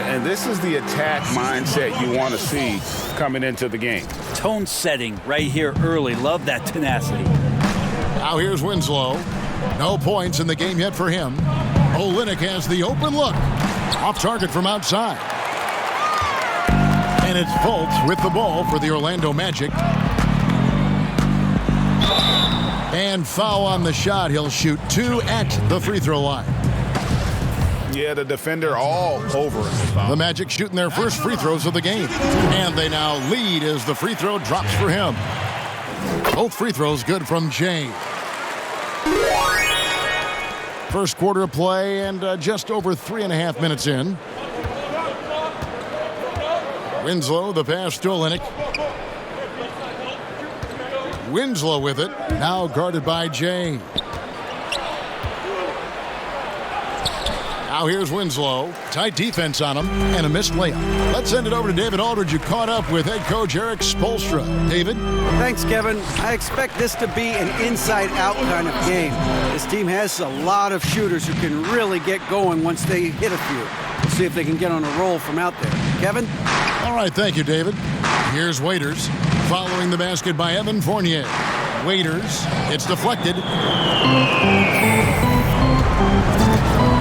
And this is the attack mindset you want to see coming into the game. Tone setting right here early. Love that tenacity. Now here's Winslow. No points in the game yet for him. Olynyk has the open look. Off target from outside. And it's Fultz with the ball for the Orlando Magic. And foul on the shot. He'll shoot 2 at the free throw line. Yeah, the defender all over it. The Magic shooting their first free throws of the game. And they now lead as the free throw drops for him. Both free throws good from Jay. First quarter of play and just over 3.5 minutes in. Winslow, the pass to Olynyk. Winslow with it, now guarded by Jay. Now here's Winslow. Tight defense on him and a missed layup. Let's send it over to David Aldridge, who caught up with head coach Erik Spoelstra. David? Thanks, Kevin. I expect this to be an inside-out kind of game. This team has a lot of shooters who can really get going once they hit a few. We'll see if they can get on a roll from out there. Kevin? All right, thank you, David. Here's Waiters. Following the basket by Evan Fournier. Waiters. It's deflected.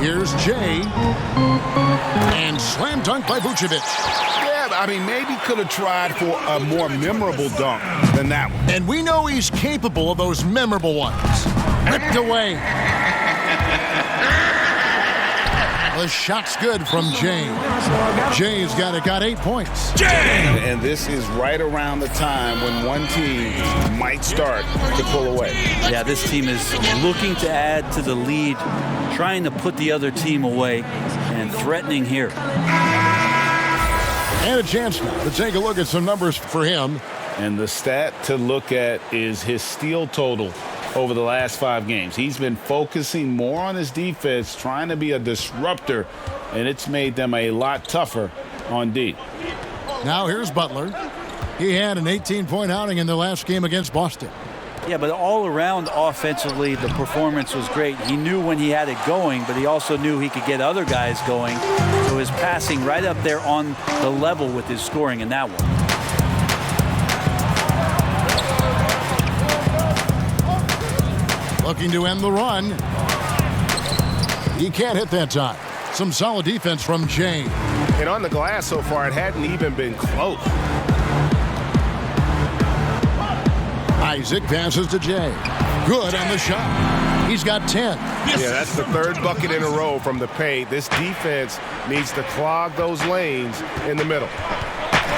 Here's Jay. And slam dunk by Vucevic. Yeah, I mean, maybe could have tried for a more memorable dunk than that one. And we know he's capable of those memorable ones. Ripped away. The shot's good from Jay. Jay's got 8 points. And this is right around the time when one team might start to pull away. Yeah, this team is looking to add to the lead, trying to put the other team away, and threatening here. And a chance now to take a look at some numbers for him. And the stat to look at is his steal total over the last 5 games. He's been focusing more on his defense, trying to be a disruptor, and it's made them a lot tougher on D. Now here's Butler. He had an 18-point outing in the last game against Boston. Yeah, but all around offensively, the performance was great. He knew when he had it going, but he also knew he could get other guys going. So his passing right up there on the level with his scoring in that one. Looking to end the run. He can't hit that time. Some solid defense from Jay. And on the glass so far, it hadn't even been close. Isaac passes to Jay. Good on the shot. He's got 10. Yeah, that's the 3rd bucket in a row from the paint. This defense needs to clog those lanes in the middle.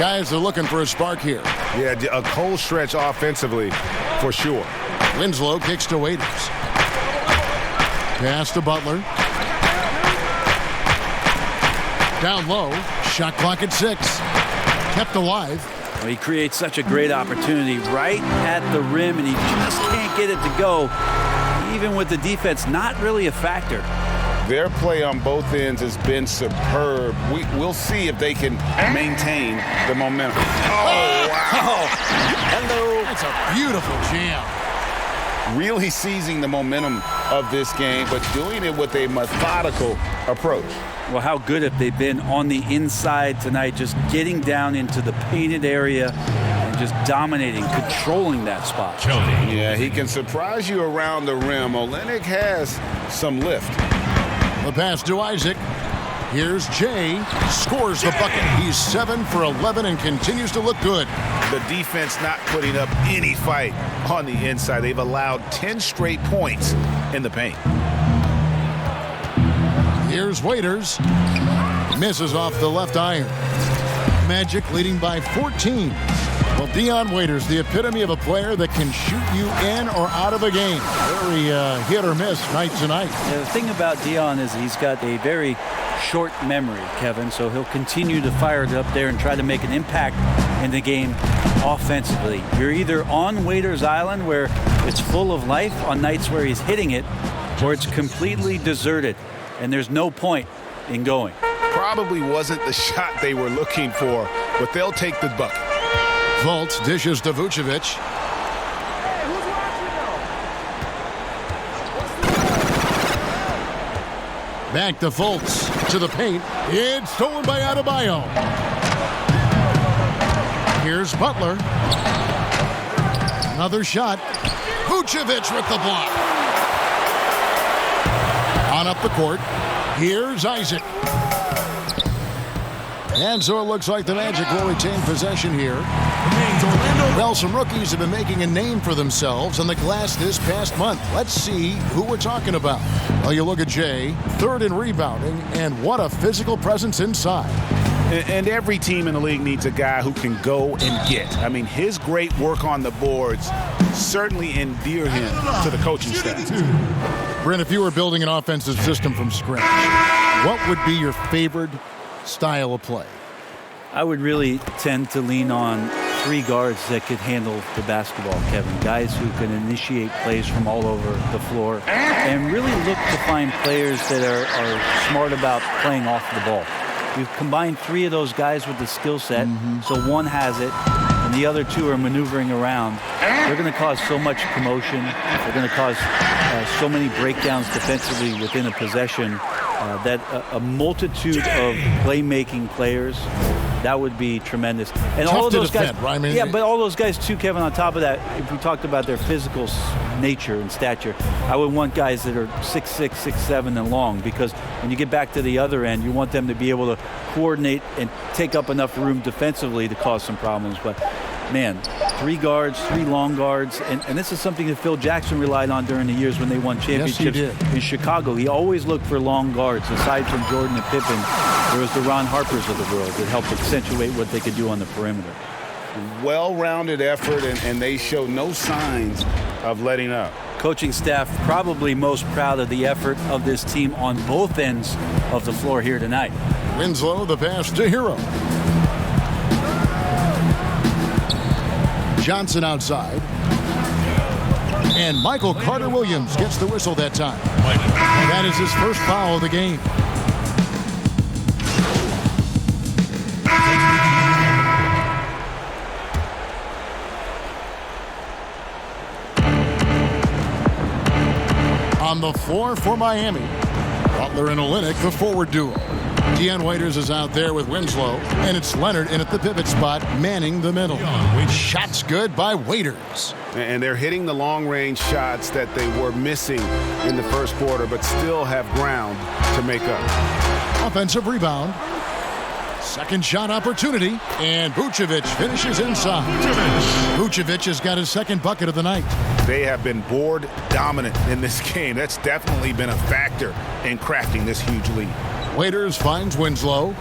Guys are looking for a spark here. Yeah, a cold stretch offensively for sure. Winslow kicks to Waiters. Pass to Butler. Down low. Shot clock at 6. Kept alive. Well, he creates such a great opportunity right at the rim, and he just can't get it to go. Even with the defense, not really a factor. Their play on both ends has been superb. We'll see if they can maintain the momentum. Oh, wow. Hello. That's a beautiful jam. really seizing the momentum of this game, but doing it with a methodical approach. Well, how good have they been on the inside tonight, just getting down into the painted area and just dominating, controlling that spot. Yeah, he can surprise you around the rim. Olynyk has some lift. The pass to Isaac. Here's Jay. Scores the bucket. He's 7 for 11 and continues to look good. The defense not putting up any fight on the inside. They've allowed 10 straight points in the paint. Here's Waiters. Misses off the left iron. Magic leading by 14. Well, Dion Waiters, the epitome of a player that can shoot you in or out of a game. Very hit or miss night to night. Yeah, the thing about Dion is he's got a very short memory, Kevin, so he'll continue to fire it up there and try to make an impact in the game offensively. You're either on Waiters Island, where it's full of life on nights where he's hitting it, or it's completely deserted, and there's no point in going. Probably wasn't the shot they were looking for, but they'll take the bucket. Fultz dishes to Vucevic. Back to Fultz to the paint. It's stolen by Adebayo. Here's Butler. Another shot. Vucevic with the block. On up the court. Here's Isaac. And so it looks like the Magic will retain possession here. Well, some rookies have been making a name for themselves on the glass this past month. Let's see who we're talking about. Well, you look at Jay, 3rd in rebounding, and what a physical presence inside. And every team in the league needs a guy who can go and get. I mean, his great work on the boards certainly endear him to the coaching staff. Brent, if you were building an offensive system from scratch, what would be your favorite style of play? I would really tend to lean on 3 guards that could handle the basketball, Kevin. Guys who can initiate plays from all over the floor and really look to find players that are smart about playing off the ball. We've combined 3 of those guys with the skill set, so one has it, and the other 2 are maneuvering around. They're going to cause so much commotion. They're going to cause so many breakdowns defensively within a possession that a multitude of playmaking players, that would be tremendous. And tough all of those defend, guys, right? I mean, yeah, but all those guys too, Kevin. On top of that, if we talked about their physical nature and stature, I would want guys that are 6'6", 6'7", and long, because when you get back to the other end, you want them to be able to coordinate and take up enough room defensively to cause some problems. But man, 3 guards, 3 long guards, and this is something that Phil Jackson relied on during the years when they won championships in Chicago. He always looked for long guards. Aside from Jordan and Pippen, there was the Ron Harpers of the world that helped accentuate what they could do on the perimeter. Well-rounded effort, and they show no signs of letting up. Coaching staff probably most proud of the effort of this team on both ends of the floor here tonight. Winslow, the pass to Hero. Johnson outside. And Michael Carter-Williams gets the whistle that time. That is his first foul of the game. On the floor for Miami, Butler and Olynyk, the forward duo. Dion Waiters is out there with Winslow, and it's Leonard in at the pivot spot, manning the middle. Shots good by Waiters. And they're hitting the long-range shots that they were missing in the first quarter, but still have ground to make up. Offensive rebound. Second shot opportunity, and Vucevic finishes inside. Vucevic has got his second bucket of the night. They have been board dominant in this game. That's definitely been a factor in crafting this huge lead. Waiters finds Winslow.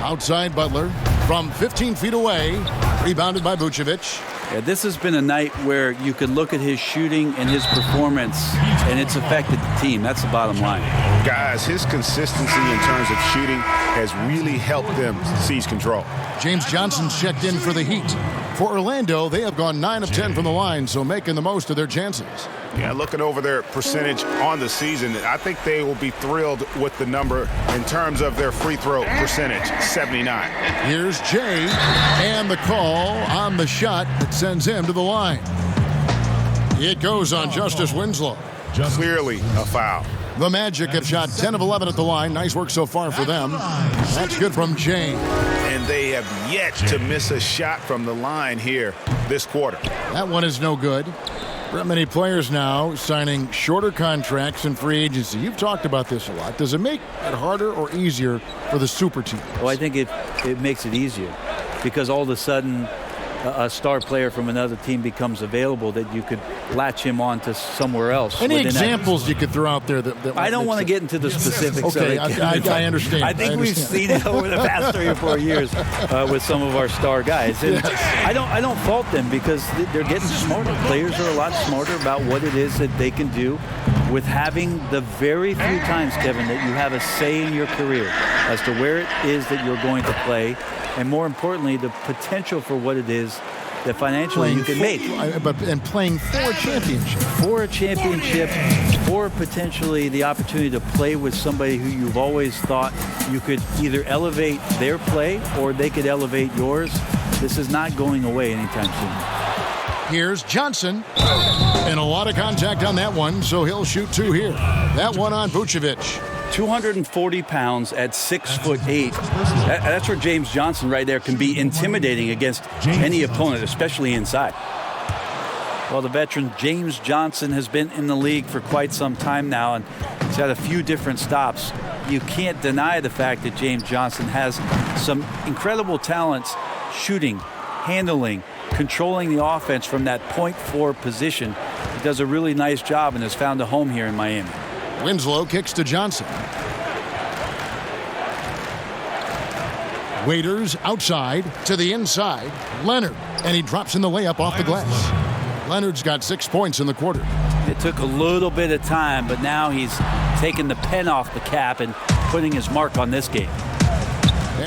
Outside Butler from 15 feet away. Rebounded by Vucevic. Yeah, this has been a night where you can look at his shooting and his performance, and it's affected the team. That's the bottom line. Guys, his consistency in terms of shooting has really helped them seize control. James Johnson's checked in for the Heat. For Orlando, they have gone 9 of 10 from the line, so making the most of their chances. Yeah, looking over their percentage on the season, I think they will be thrilled with the number in terms of their free throw percentage, 79. Here's Jay, and the call on the shot that sends him to the line. It goes on Justice Winslow. Clearly a foul. The Magic have shot 10 of 11 at the line. Nice work so far for them. That's good from Jay. And they have yet to miss a shot from the line here this quarter. That one is no good. There are many players now signing shorter contracts in free agency. You've talked about this a lot. Does it make it harder or easier for the super teams? Well, I think it makes it easier because all of a sudden a star player from another team becomes available that you could latch him on to somewhere else. Any examples you could throw out there that I don't want to get into the specifics. Okay, of it. I understand. I think we've seen it over the past 3 or 4 years with some of our star guys. And I don't fault them because they're getting smarter. Players are a lot smarter about what it is that they can do with having the very few times, Kevin, that you have a say in your career as to where it is that you're going to play. And more importantly, the potential for what it is that financially you can make. And playing for a championship. For a championship, for potentially the opportunity to play with somebody who you've always thought you could either elevate their play or they could elevate yours. This is not going away anytime soon. Here's Johnson. And a lot of contact on that one, so he'll shoot 2 here. That one on Vucevic. 240 pounds at 6'8". That's where James Johnson right there can be intimidating against any opponent, especially inside. Well, the veteran James Johnson has been in the league for quite some time now, and he's had a few different stops. You can't deny the fact that James Johnson has some incredible talents shooting, handling, controlling the offense from that point forward position. He does a really nice job and has found a home here in Miami. Winslow kicks to Johnson. Waiters outside to the inside. Leonard, and he drops in the layup off the glass. Leonard's got 6 points in the quarter. It took a little bit of time, but now he's taking the pen off the cap and putting his mark on this game.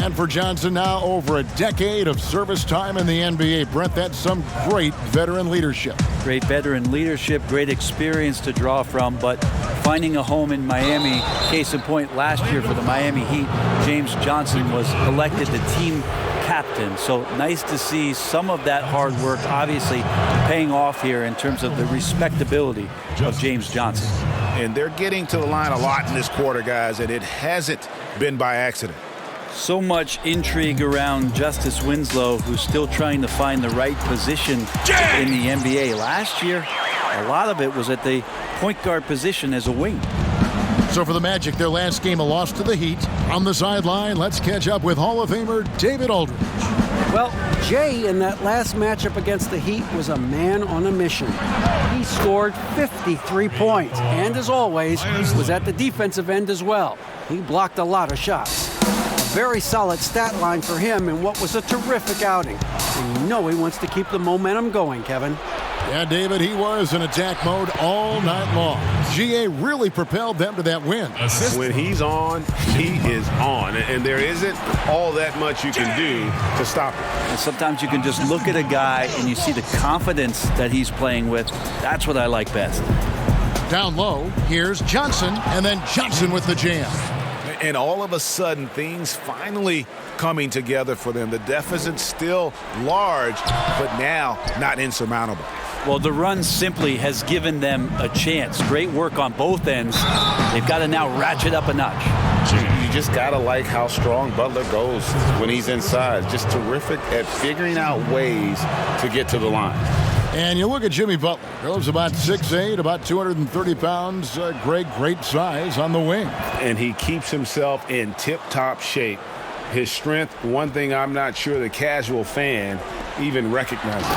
And for Johnson now, over a decade of service time in the NBA. Brett, that's some great veteran leadership. Great veteran leadership, great experience to draw from, but finding a home in Miami, case in point, last year for the Miami Heat, James Johnson was elected the team captain. So nice to see some of that hard work obviously paying off here in terms of the respectability of James Johnson. And they're getting to the line a lot in this quarter, guys, and it hasn't been by accident. So much intrigue around Justice Winslow, who's still trying to find the right position in the NBA. Last year, a lot of it was at the point guard position as a wing. So for the Magic, their last game, a loss to the Heat. On the sideline, let's catch up with Hall of Famer David Aldridge. Well, Jay in that last matchup against the Heat was a man on a mission. He scored 53 points and, as always, was at the defensive end as well. He blocked a lot of shots. A very solid stat line for him in what was a terrific outing. And you know he wants to keep the momentum going, Kevin. Yeah, David, he was in attack mode all night long. GA really propelled them to that win. When he's on, he is on. And there isn't all that much you can do to stop him. And sometimes you can just look at a guy and you see the confidence that he's playing with. That's what I like best. Down low, here's Johnson, and then Johnson with the jam. And all of a sudden, things finally coming together for them. The deficit's still large, but now not insurmountable. Well, the run simply has given them a chance. Great work on both ends. They've got to now ratchet up a notch. You just got to like how strong Butler goes when he's inside. Just terrific at figuring out ways to get to the line. And you look at Jimmy Butler. Goes about 6'8", about 230 pounds. Great size on the wing. And he keeps himself in tip-top shape. His strength, one thing I'm not sure the casual fan even recognizes.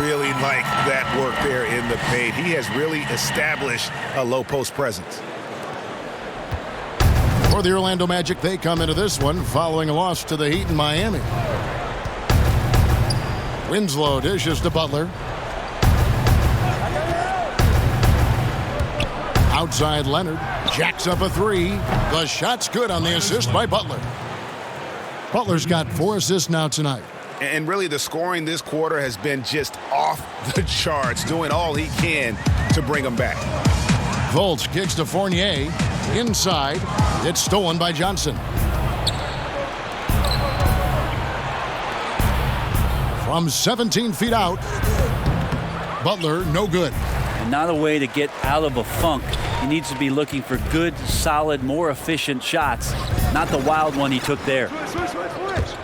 Really like that work there in the paint. He has really established a low post presence. For the Orlando Magic, they come into this one following a loss to the Heat in Miami. Winslow dishes to Butler. Outside Leonard jacks up a three. The shot's good on the assist by Butler. Butler's got 4 assists now tonight. And really, the scoring this quarter has been just off the charts, doing all he can to bring them back. Fultz kicks to Fournier. Inside. It's stolen by Johnson. From 17 feet out. Butler, no good. And not a way to get out of a funk. He needs to be looking for good, solid, more efficient shots, not the wild one he took there.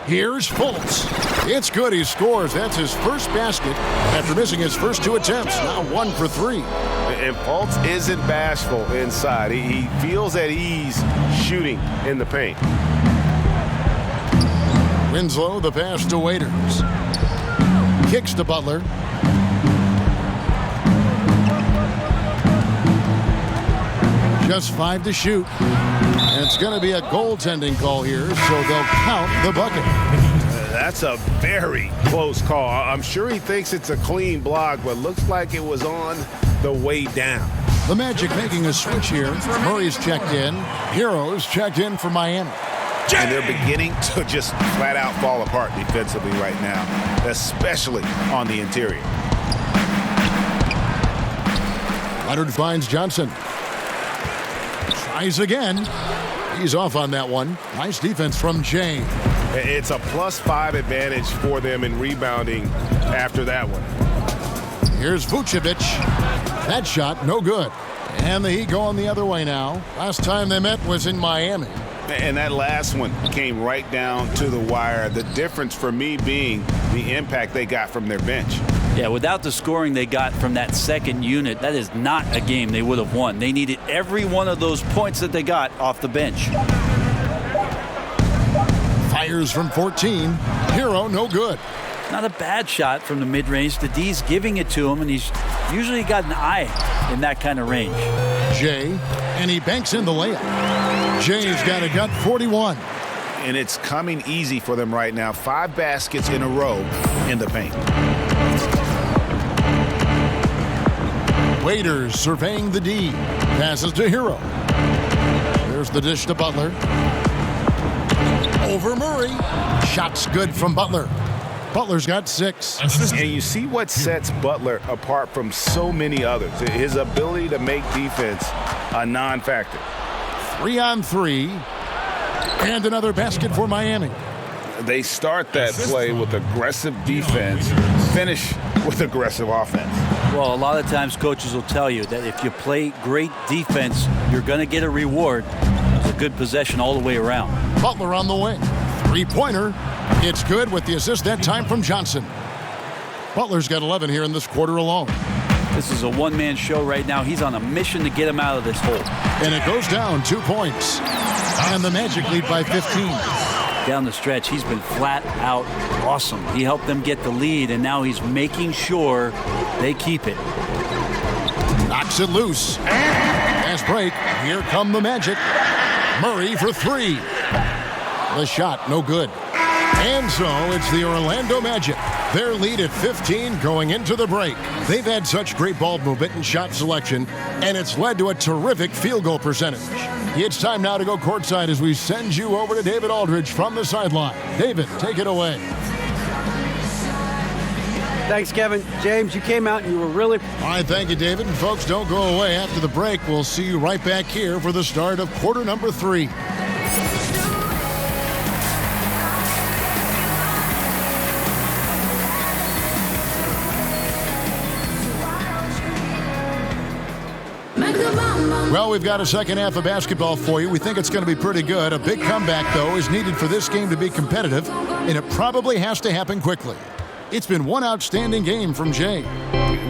Here's Fultz. It's good. He scores. That's his first basket after missing his first 2 attempts. Now 1 for 3. And Fultz isn't bashful inside. He feels at ease shooting in the paint. Winslow, the pass to Waiters. Kicks to Butler. Just 5 to shoot. And it's going to be a goaltending call here, so they'll count the bucket. That's a very close call. I'm sure he thinks it's a clean block, but looks like it was on the way down. The Magic making a switch here. Murray's checked in. Heroes checked in for Miami. And they're beginning to just flat out fall apart defensively right now, especially on the interior. Leonard finds Johnson. Tries again. He's off on that one. Nice defense from Jay. It's a +5 advantage for them in rebounding after that one. Here's Vucevic. That shot, no good. And the Heat going the other way now. Last time they met was in Miami. And that last one came right down to the wire. The difference for me being the impact they got from their bench. Yeah, without the scoring they got from that second unit, that is not a game they would have won. They needed every one of those points that they got off the bench. Fires from 14. Hero, no good. Not a bad shot from the mid-range. The D's giving it to him, and he's usually got an eye in that kind of range. Jay, and he banks in the layup. Jay's got a gut 41. And it's coming easy for them right now. 5 baskets in a row in the paint. Waiters surveying the D. Passes to Hero. There's the dish to Butler. Over Murray. Shots good from Butler. Butler's got 6. And you see what sets Butler apart from so many others. His ability to make defense a non-factor. 3 on 3. And another basket for Miami. They start that play with aggressive defense, finish with aggressive offense. Well, a lot of times coaches will tell you that if you play great defense, you're going to get a reward. It's a good possession all the way around. Butler on the wing. 3-pointer. It's good with the assist that time from Johnson. Butler's got 11 here in this quarter alone. This is a one-man show right now. He's on a mission to get him out of this hole. And it goes down 2 points. And the Magic lead by 15. Down the stretch, he's been flat out awesome. He helped them get the lead, and now he's making sure they keep it. Knocks it loose. Fast break. Here come the Magic. Murray for 3. The shot, no good. And so it's the Orlando Magic. Their lead at 15 going into the break. They've had such great ball movement and shot selection, and it's led to a terrific field goal percentage. It's time now to go courtside as we send you over to David Aldridge from the sideline. David, take it away. Thanks, Kevin. James, you came out and you were really... All right, thank you, David. And folks, don't go away. After the break, we'll see you right back here for the start of quarter number 3. Well, we've got a second half of basketball for you. We think it's going to be pretty good. A big comeback, though, is needed for this game to be competitive, and it probably has to happen quickly. It's been one outstanding game from Jay.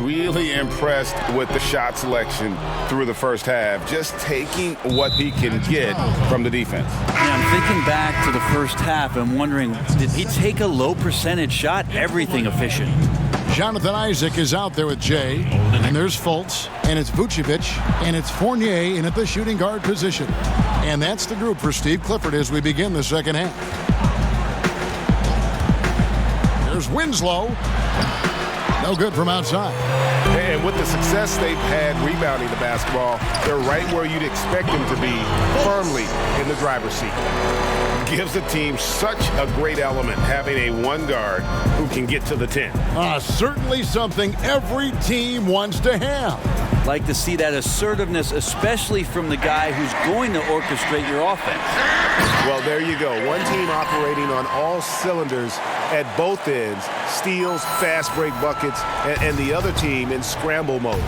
Really impressed with the shot selection through the first half, just taking what he can get from the defense. Yeah, I'm thinking back to the first half and wondering, did he take a low percentage shot? Everything efficient. Jonathan Isaac is out there with Jay, and there's Fultz, and it's Vucevic, and it's Fournier in at the shooting guard position. And that's the group for Steve Clifford as we begin the second half. There's Winslow. No good from outside. And with the success they've had rebounding the basketball, they're right where you'd expect them to be, firmly in the driver's seat. Gives the team such a great element having a one guard who can get to the 10. Certainly something every team wants to have. Like to see that assertiveness, especially from the guy who's going to orchestrate your offense. Well, there you go. One team operating on all cylinders at both ends. Steals, fast break buckets, and the other team in scramble mode.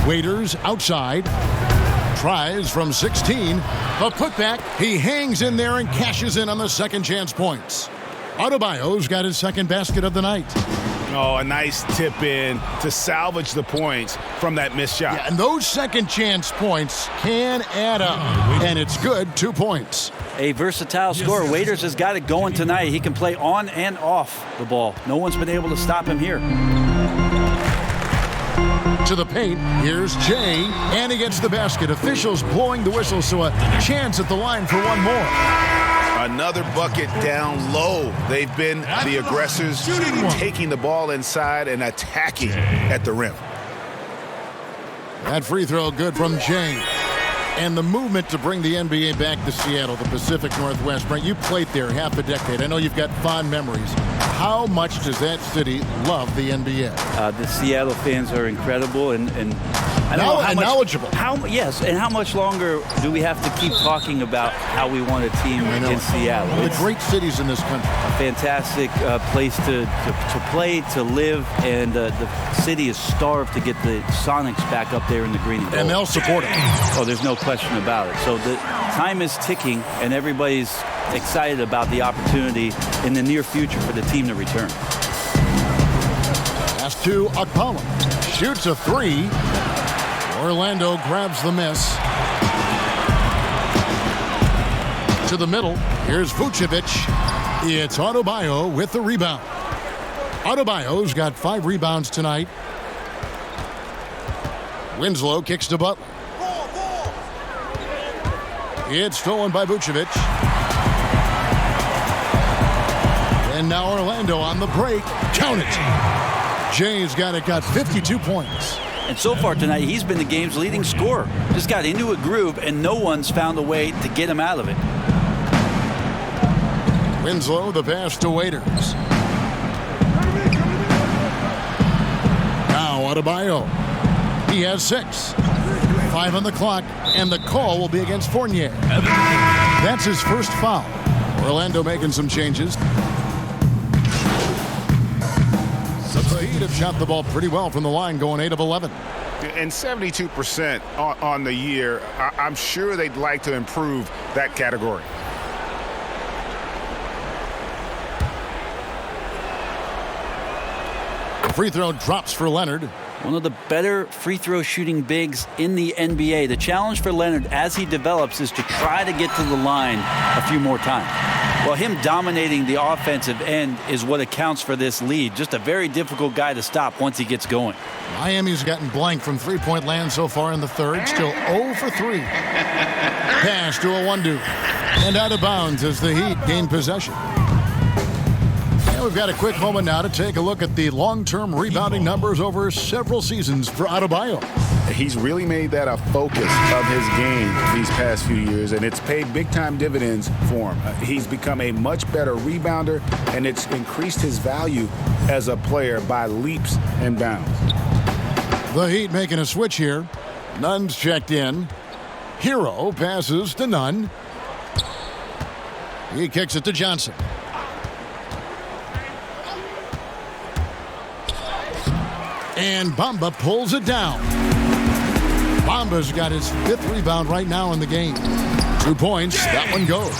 Waiters outside. Tries from 16. A putback. He hangs in there and cashes in on the second chance points. Adebayo's got his second basket of the night. Oh, a nice tip in to salvage the points from that missed shot. Yeah, and those second chance points can add up. And it's good, 2 points. A versatile scorer. Waiters has got it going tonight. He can play on and off the ball. No one's been able to stop him here. To the paint, here's Jay, and he gets the basket. Officials blowing the whistle, so a chance at the line for one more. Another bucket down low. They've been the aggressors, taking the ball inside and attacking at the rim. That free throw good from Jay. And the movement to bring the NBA back to Seattle, the Pacific Northwest. Brent, you played there half a decade. I know you've got fond memories. How much does that city love the NBA? The Seattle fans are incredible and I don't know how much, knowledgeable. Yes, and how much longer do we have to keep talking about how we want a team in Seattle? One of the great cities in this country. A fantastic place to play, to live, and the city is starved to get the Sonics back up there in the green and gold. And they'll support it. Oh, there's no question about it. So the time is ticking, and everybody's excited about the opportunity in the near future for the team to return. Pass to Okpala. Shoots a three. Orlando grabs the miss. To the middle. Here's Vucevic. It's Adebayo with the rebound. Adebayo's got 5 rebounds tonight. Winslow kicks to Butler. It's stolen by Vucevic. And now Orlando on the break. Count it. Jay's got 52 points. And so far tonight, he's been the game's leading scorer. Just got into a groove, and no one's found a way to get him out of it. Winslow, the pass to Waiters. Now Adebayo. He has 6. 5 on the clock, and the call will be against Fournier. That's his first foul. Orlando making some changes. The Heat have shot the ball pretty well from the line, going 8 of 11. And 72% on the year. I'm sure they'd like to improve that category. The free throw drops for Leonard. One of the better free throw shooting bigs in the NBA. The challenge for Leonard as he develops is to try to get to the line a few more times. Well, him dominating the offensive end is what accounts for this lead. Just a very difficult guy to stop once he gets going. Miami's gotten blank from three-point land so far in the third. Still 0 for 3. Pass to Iwundu. And out of bounds as the Heat gain possession. And we've got a quick moment now to take a look at the long-term rebounding numbers over several seasons for Adebayo. He's really made that a focus of his game these past few years, and it's paid big-time dividends for him. He's become a much better rebounder, and it's increased his value as a player by leaps and bounds. The Heat making a switch here. Nunn's checked in. Hero passes to Nunn. He kicks it to Johnson. And Bamba pulls it down. Bamba's got his 5th rebound right now in the game. 2 points. That one goes.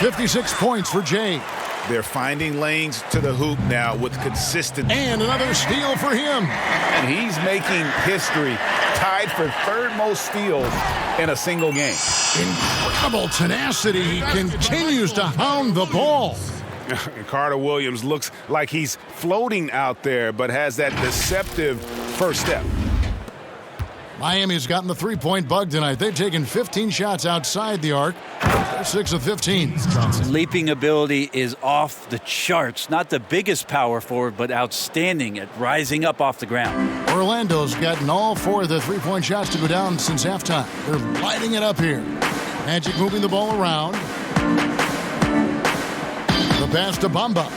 56 points for Jay. They're finding lanes to the hoop now with consistent. And another steal for him. And he's making history, tied for 3rd most steals in a single game. Incredible tenacity. He continues to hound the ball. Carter Williams looks like he's floating out there, but has that deceptive first step. Miami's gotten the three-point bug tonight. They've taken 15 shots outside the arc. They're 6 of 15. Leaping ability is off the charts. Not the biggest power forward, but outstanding at rising up off the ground. Orlando's gotten all 4 of their three-point shots to go down since halftime. They're lighting it up here. Magic moving the ball around. The pass to Bamba.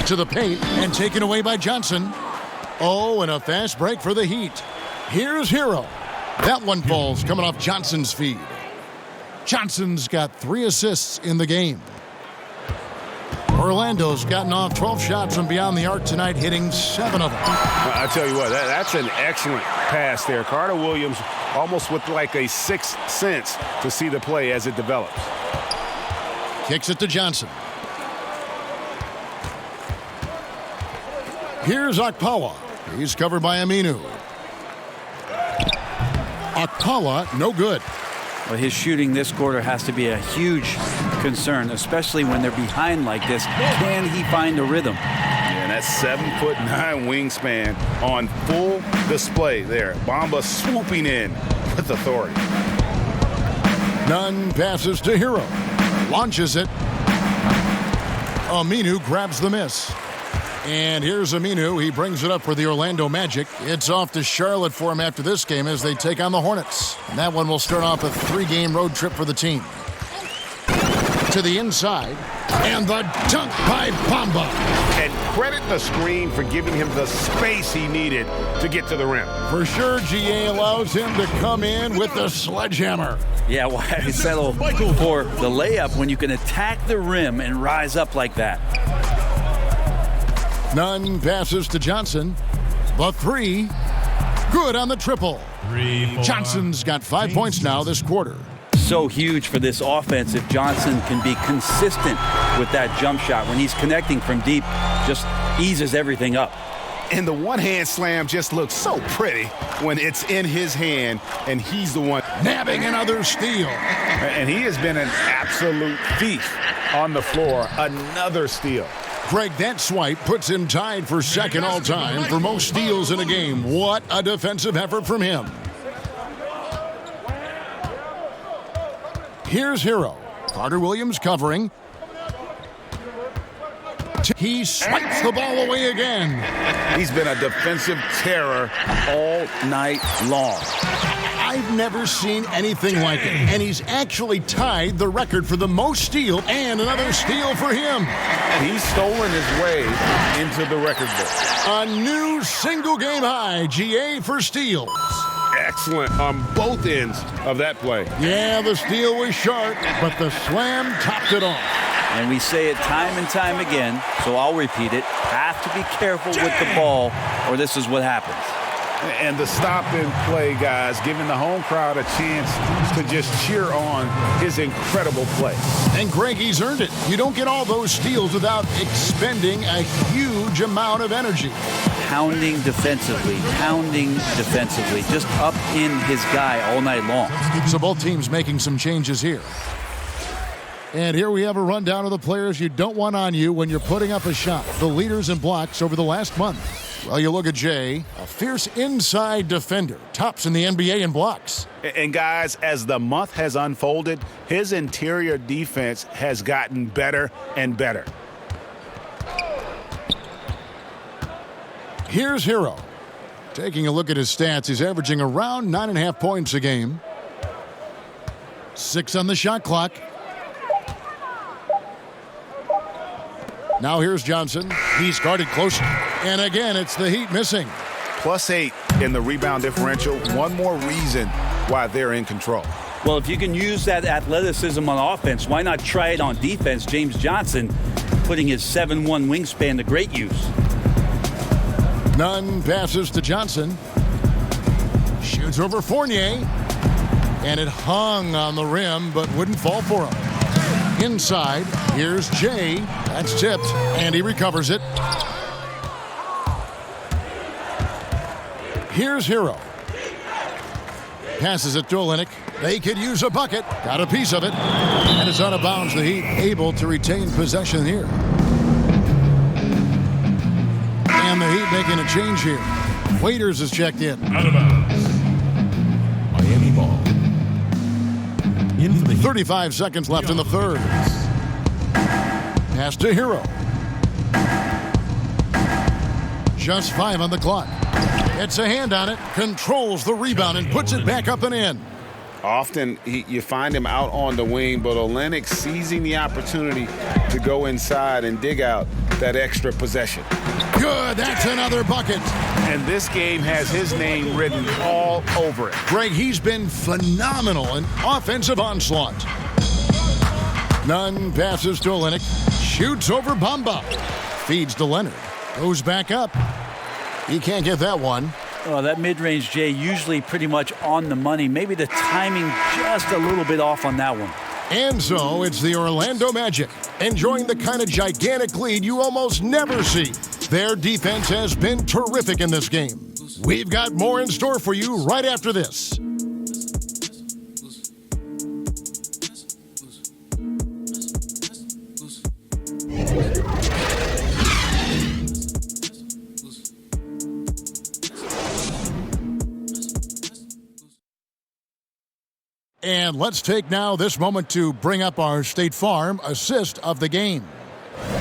To the paint and taken away by Johnson. Oh, and a fast break for the Heat. Here's Hero. That one falls coming off Johnson's feed. Johnson's got 3 assists in the game. Orlando's gotten off 12 shots from beyond the arc tonight, hitting 7 of them. I tell you what, that's an excellent pass there. Carter Williams almost with like a sixth sense to see the play as it develops. Kicks it to Johnson. Here's Okpala. He's covered by Aminu. Okpala, no good. Well, his shooting this quarter has to be a huge concern, especially when they're behind like this. Can he find a rhythm? Yeah, and that's 7'9" wingspan on full display there. Bamba swooping in with authority. Nunn passes to Hero. Launches it. Aminu grabs the miss. And here's Aminu. He brings it up for the Orlando Magic. It's off to Charlotte for him after this game as they take on the Hornets. And that one will start off a 3-game road trip for the team. To the inside. And the dunk by Bamba. And credit the screen for giving him the space he needed to get to the rim. For sure, GA allows him to come in with the sledgehammer. Yeah, why settle for the layup when you can attack the rim and rise up like that? Nunn passes to Johnson. The 3. Good on the triple. Johnson's got 5 points now this quarter. So huge for this offense if Johnson can be consistent with that jump shot. When he's connecting from deep, just eases everything up. And the one-hand slam just looks so pretty when it's in his hand and he's the one nabbing another steal. And he has been an absolute thief on the floor. Another steal. Greg, that swipe puts him tied for second all-time for most steals in a game. What a defensive effort from him. Here's Hero. Carter Williams covering. He swipes the ball away again. He's been a defensive terror all night long. I've never seen anything like it. And he's actually tied the record for the most steal and another steal for him. He's stolen his way into the record book. A new single-game high, GA for steals. Excellent on both ends of that play. Yeah, the steal was sharp, but the slam topped it off. And we say it time and time again, so I'll repeat it. Have to be careful with the ball, or this is what happens. And the stop and play, guys, giving the home crowd a chance to just cheer on his incredible play. And Greg, he's earned it. You don't get all those steals without expending a huge amount of energy. Pounding defensively, just up in his guy all night long. So both teams making some changes here. And here we have a rundown of the players you don't want on you when you're putting up a shot. The leaders in blocks over the last month. Well, you look at Jay, a fierce inside defender, tops in the NBA in blocks. And guys, as the month has unfolded, his interior defense has gotten better and better. Here's Hero. Taking a look at his stats, he's averaging around 9.5 points a game. 6 on the shot clock. Now here's Johnson. He's guarded close. And again, it's the Heat missing. +8 in the rebound differential. One more reason why they're in control. Well, if you can use that athleticism on offense, why not try it on defense? James Johnson putting his 7'1" wingspan to great use. Nunn passes to Johnson. Shoots over Fournier. And it hung on the rim, but wouldn't fall for him. Inside, here's Jay. That's tipped, and he recovers it. Here's Hero. Passes it to Olynyk. They could use a bucket. Got a piece of it. And it's out of bounds. The Heat able to retain possession here. And the Heat making a change here. Waiters is checked in. Out of bounds. Miami ball. In for the 35 seconds left in the third. Pass to Hero. Just 5 on the clock. Gets a hand on it, controls the rebound, and puts it back up and in. Often you find him out on the wing, but Olynyk seizing the opportunity to go inside and dig out that extra possession. Good, that's another bucket. And this game has his name written all over it. Greg, he's been phenomenal in offensive onslaught. Nunn passes to Olynyk, shoots over Bamba, feeds to Leonard, goes back up. He can't get that one. Oh, that mid-range, Jay, usually pretty much on the money. Maybe the timing just a little bit off on that one. And so it's the Orlando Magic, enjoying the kind of gigantic lead you almost never see. Their defense has been terrific in this game. We've got more in store for you right after this. And let's take now this moment to bring up our State Farm assist of the game.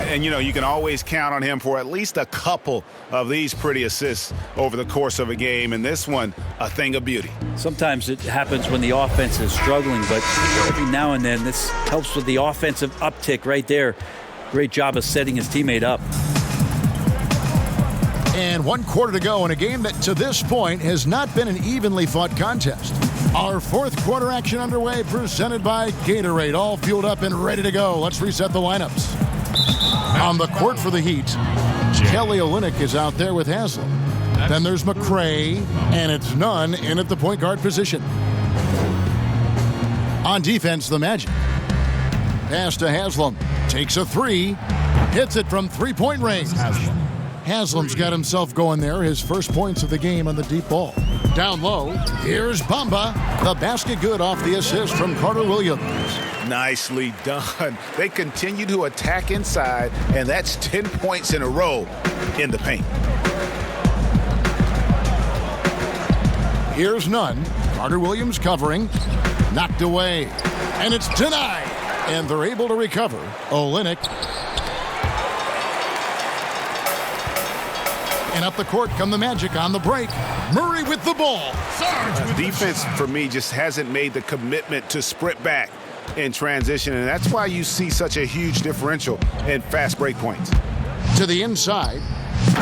And, you know, you can always count on him for at least a couple of these pretty assists over the course of a game. And this one, a thing of beauty. Sometimes it happens when the offense is struggling, but every now and then this helps with the offensive uptick right there. Great job of setting his teammate up. And 1 quarter to go in a game that to this point has not been an evenly fought contest. Our fourth quarter action underway, presented by Gatorade, all fueled up and ready to go. Let's reset the lineups. On the court for the Heat, Kelly Olynyk is out there with Haslam. Then there's McCray, and it's Nunn in at the point guard position. On defense, the Magic. Pass to Haslam, takes a three, hits it from three-point range. Haslam's got himself going there, his first points of the game on the deep ball. Down low, here's Bamba. The basket good off the assist from Carter Williams. Nicely done. They continue to attack inside, and that's 10 points in a row in the paint. Here's Nunn. Carter Williams covering. Knocked away. And it's denied. And they're able to recover. Olynyk. And up the court come the Magic on the break. Murray with the ball. Defense, for me, just hasn't made the commitment to sprint back in transition, and that's why you see such a huge differential in fast break points. To the inside,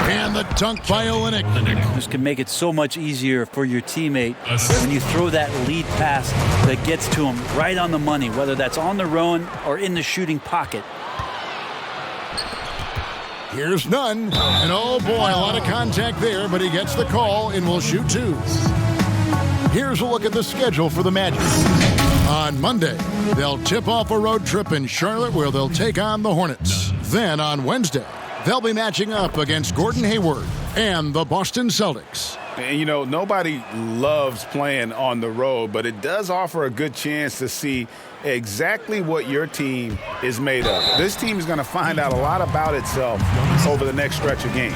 and the dunk by Olynyk. This can make it so much easier for your teammate when you throw that lead pass that gets to him right on the money, whether that's on the run or in the shooting pocket. Here's Nunn, and oh boy, a lot of contact there, but he gets the call and will shoot two. Here's a look at the schedule for the Magic. On Monday, they'll tip off a road trip in Charlotte where they'll take on the Hornets. Then on Wednesday, they'll be matching up against Gordon Hayward and the Boston Celtics. And, you know, nobody loves playing on the road, but it does offer a good chance to see exactly what your team is made of. This team is going to find out a lot about itself over the next stretch of games.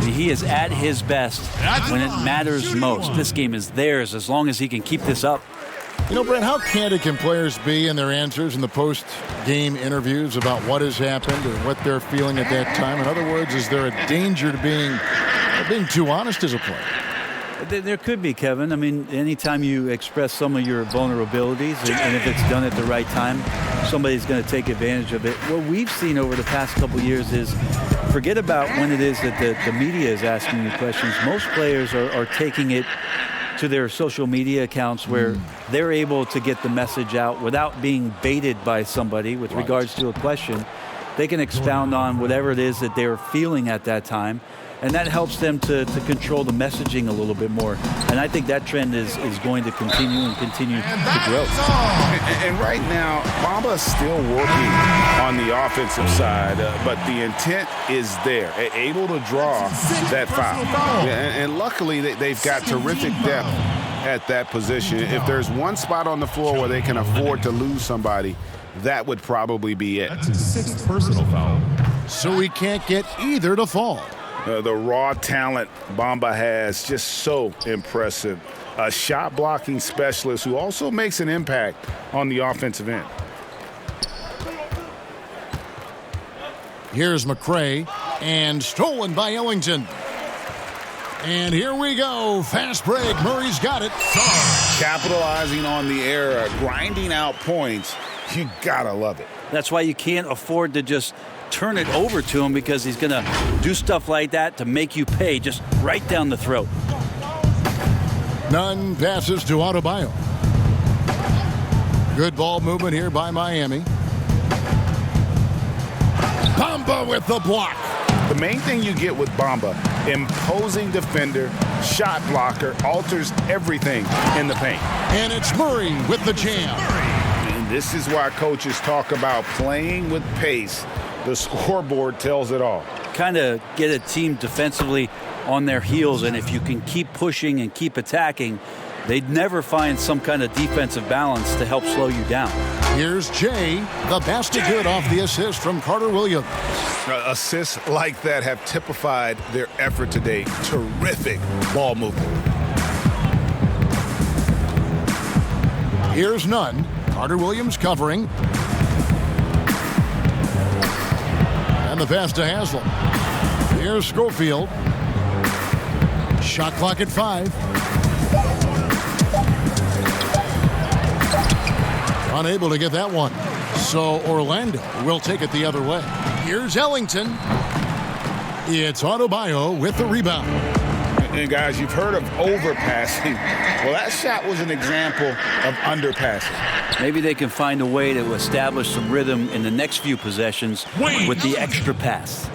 He is at his best when it matters most. This game is theirs as long as he can keep this up. You know, Brent, how candid can players be in their answers in the post-game interviews about what has happened or what they're feeling at that time? In other words, is there a danger to being too honest as a player? There could be, Kevin. I mean, anytime you express some of your vulnerabilities, and if it's done at the right time, somebody's going to take advantage of it. What we've seen over the past couple of years is forget about when it is that the media is asking you questions. Most players are taking it to their social media accounts where they're able to get the message out without being baited by somebody with regards to a question. They can expound on whatever it is that they're feeling at that time, and that helps them to control the messaging a little bit more. And I think that trend is going to continue to grow. And right now, Bamba's still working on the offensive side, but the intent is there, able to draw that foul. And luckily, they've got terrific depth at that position. If there's one spot on the floor where they can afford to lose somebody, that would probably be it. That's his 6th personal foul. So we can't get either to fall. The raw talent Bamba has, just so impressive. A shot blocking specialist who also makes an impact on the offensive end. Here's McCray, and stolen by Ellington. And here we go. Fast break. Murray's got it. Capitalizing on the error, grinding out points. You gotta love it. That's why you can't afford to just turn it over to him, because he's going to do stuff like that to make you pay just right down the throat. Nunn passes to Adebayo. Good ball movement here by Miami. Bamba with the block. The main thing you get with Bamba, imposing defender, shot blocker, alters everything in the paint. And it's Murray with the jam. And this is why coaches talk about playing with pace. The scoreboard tells it all. Kind of get a team defensively on their heels, and if you can keep pushing and keep attacking, they'd never find some kind of defensive balance to help slow you down. Here's Jay. The basket good off the assist from Carter Williams. Assists like that have typified their effort today. Terrific ball movement. Here's Nunn. Carter Williams covering. And the pass to Haslam. Here's Schofield. Shot clock at 5. Unable to get that one. So Orlando will take it the other way. Here's Ellington. It's Adebayo with the rebound. And guys, you've heard of overpassing. Well, that shot was an example of underpassing. Maybe they can find a way to establish some rhythm in the next few possessions with the extra pass.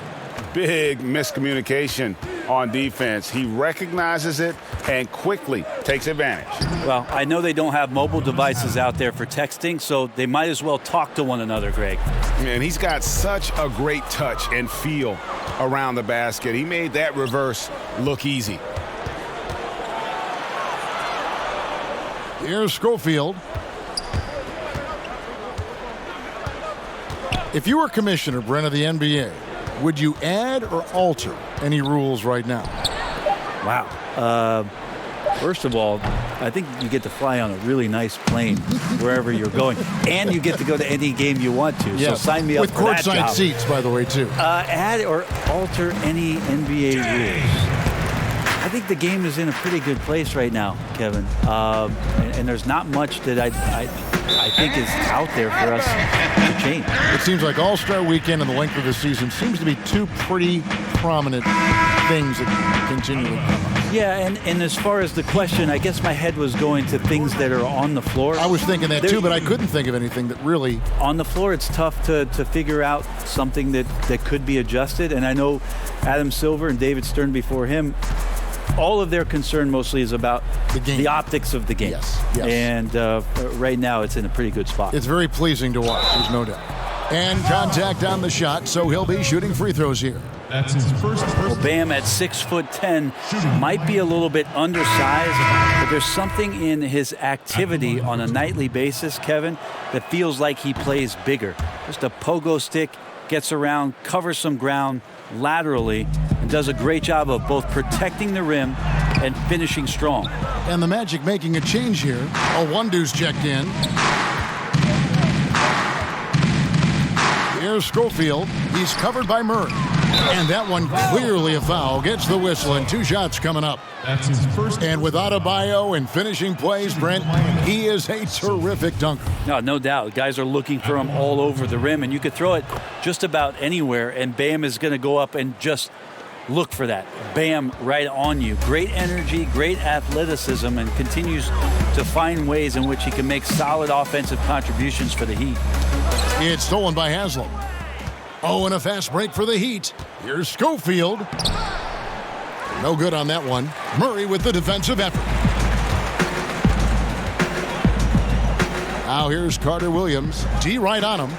Big miscommunication on defense. He recognizes it and quickly takes advantage. Well, I know they don't have mobile devices out there for texting, so they might as well talk to one another, Greg. And he's got such a great touch and feel around the basket. He made that reverse look easy. Here's Schofield. If you were commissioner, Brent, of the NBA, would you add or alter any rules right now? Wow. First of all, I think you get to fly on a really nice plane wherever you're going, and you get to go to any game you want to. Yes. So sign me up for that job. With courtside seats, by the way, too. Add or alter any NBA rules. I think the game is in a pretty good place right now, Kevin. And there's not much that I think is out there for us to change. It seems like All-Star Weekend and the length of the season seems to be two pretty prominent things that continually come up. Yeah, and as far as the question, I guess my head was going to things that are on the floor. I was thinking that too, but I couldn't think of anything that really... On the floor, it's tough to figure out something that could be adjusted. And I know Adam Silver and David Stern before him, all of their concern mostly is about the optics of the game. Yes. And right now, it's in a pretty good spot. It's very pleasing to watch, there's no doubt. And contact on the shot, so he'll be shooting free throws here. That's his first. Well, Bam at 6'10" might be a little bit undersized, but there's something in his activity on a nightly basis, Kevin, that feels like he plays bigger. Just a pogo stick, gets around, covers some ground laterally, and does a great job of both protecting the rim and finishing strong. And the Magic making a change here. Owundu's checked in. Here's Schofield. He's covered by Murray. And that one clearly a foul. Gets the whistle, and 2 shots coming up. That's his first. And with Adebayo and finishing plays, Brent, he is a terrific dunker. No doubt. Guys are looking for him all over the rim, and you could throw it just about anywhere, and Bam is going to go up and just look for that. Bam right on you. Great energy, great athleticism, and continues to find ways in which he can make solid offensive contributions for the Heat. It's stolen by Haslam. Oh, and a fast break for the Heat. Here's Schofield. No good on that one. Murray with the defensive effort. Now here's Carter Williams. D right on him.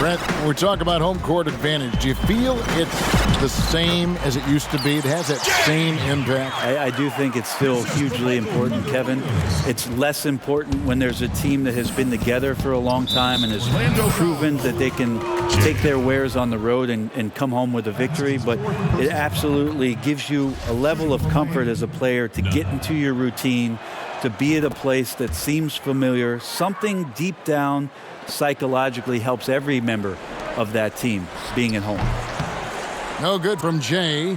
Brent, when we talk about home court advantage, do you feel it's the same as it used to be? It has that same impact? I do think it's still hugely important, Kevin. It's less important when there's a team that has been together for a long time and has proven that they can take their wares on the road and come home with a victory. But it absolutely gives you a level of comfort as a player to get into your routine, to be at a place that seems familiar. Something deep down psychologically helps every member of that team being at home. No good from Jay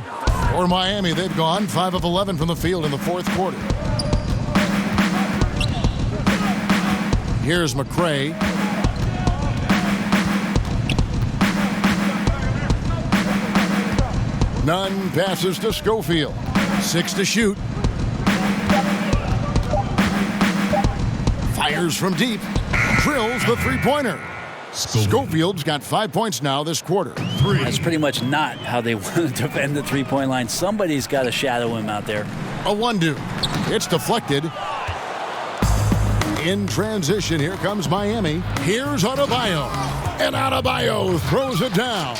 or Miami. They've gone 5 of 11 from the field in the fourth quarter. Here's McCray. Nunn passes to Schofield. 6 to shoot. Fires from deep. Drills the three-pointer. Schofield's got 5 points now this quarter. That's pretty much not how they want to defend the three-point line. Somebody's got to shadow him out there. A one-do. It's deflected. In transition, here comes Miami. Here's Adebayo. And Adebayo throws it down.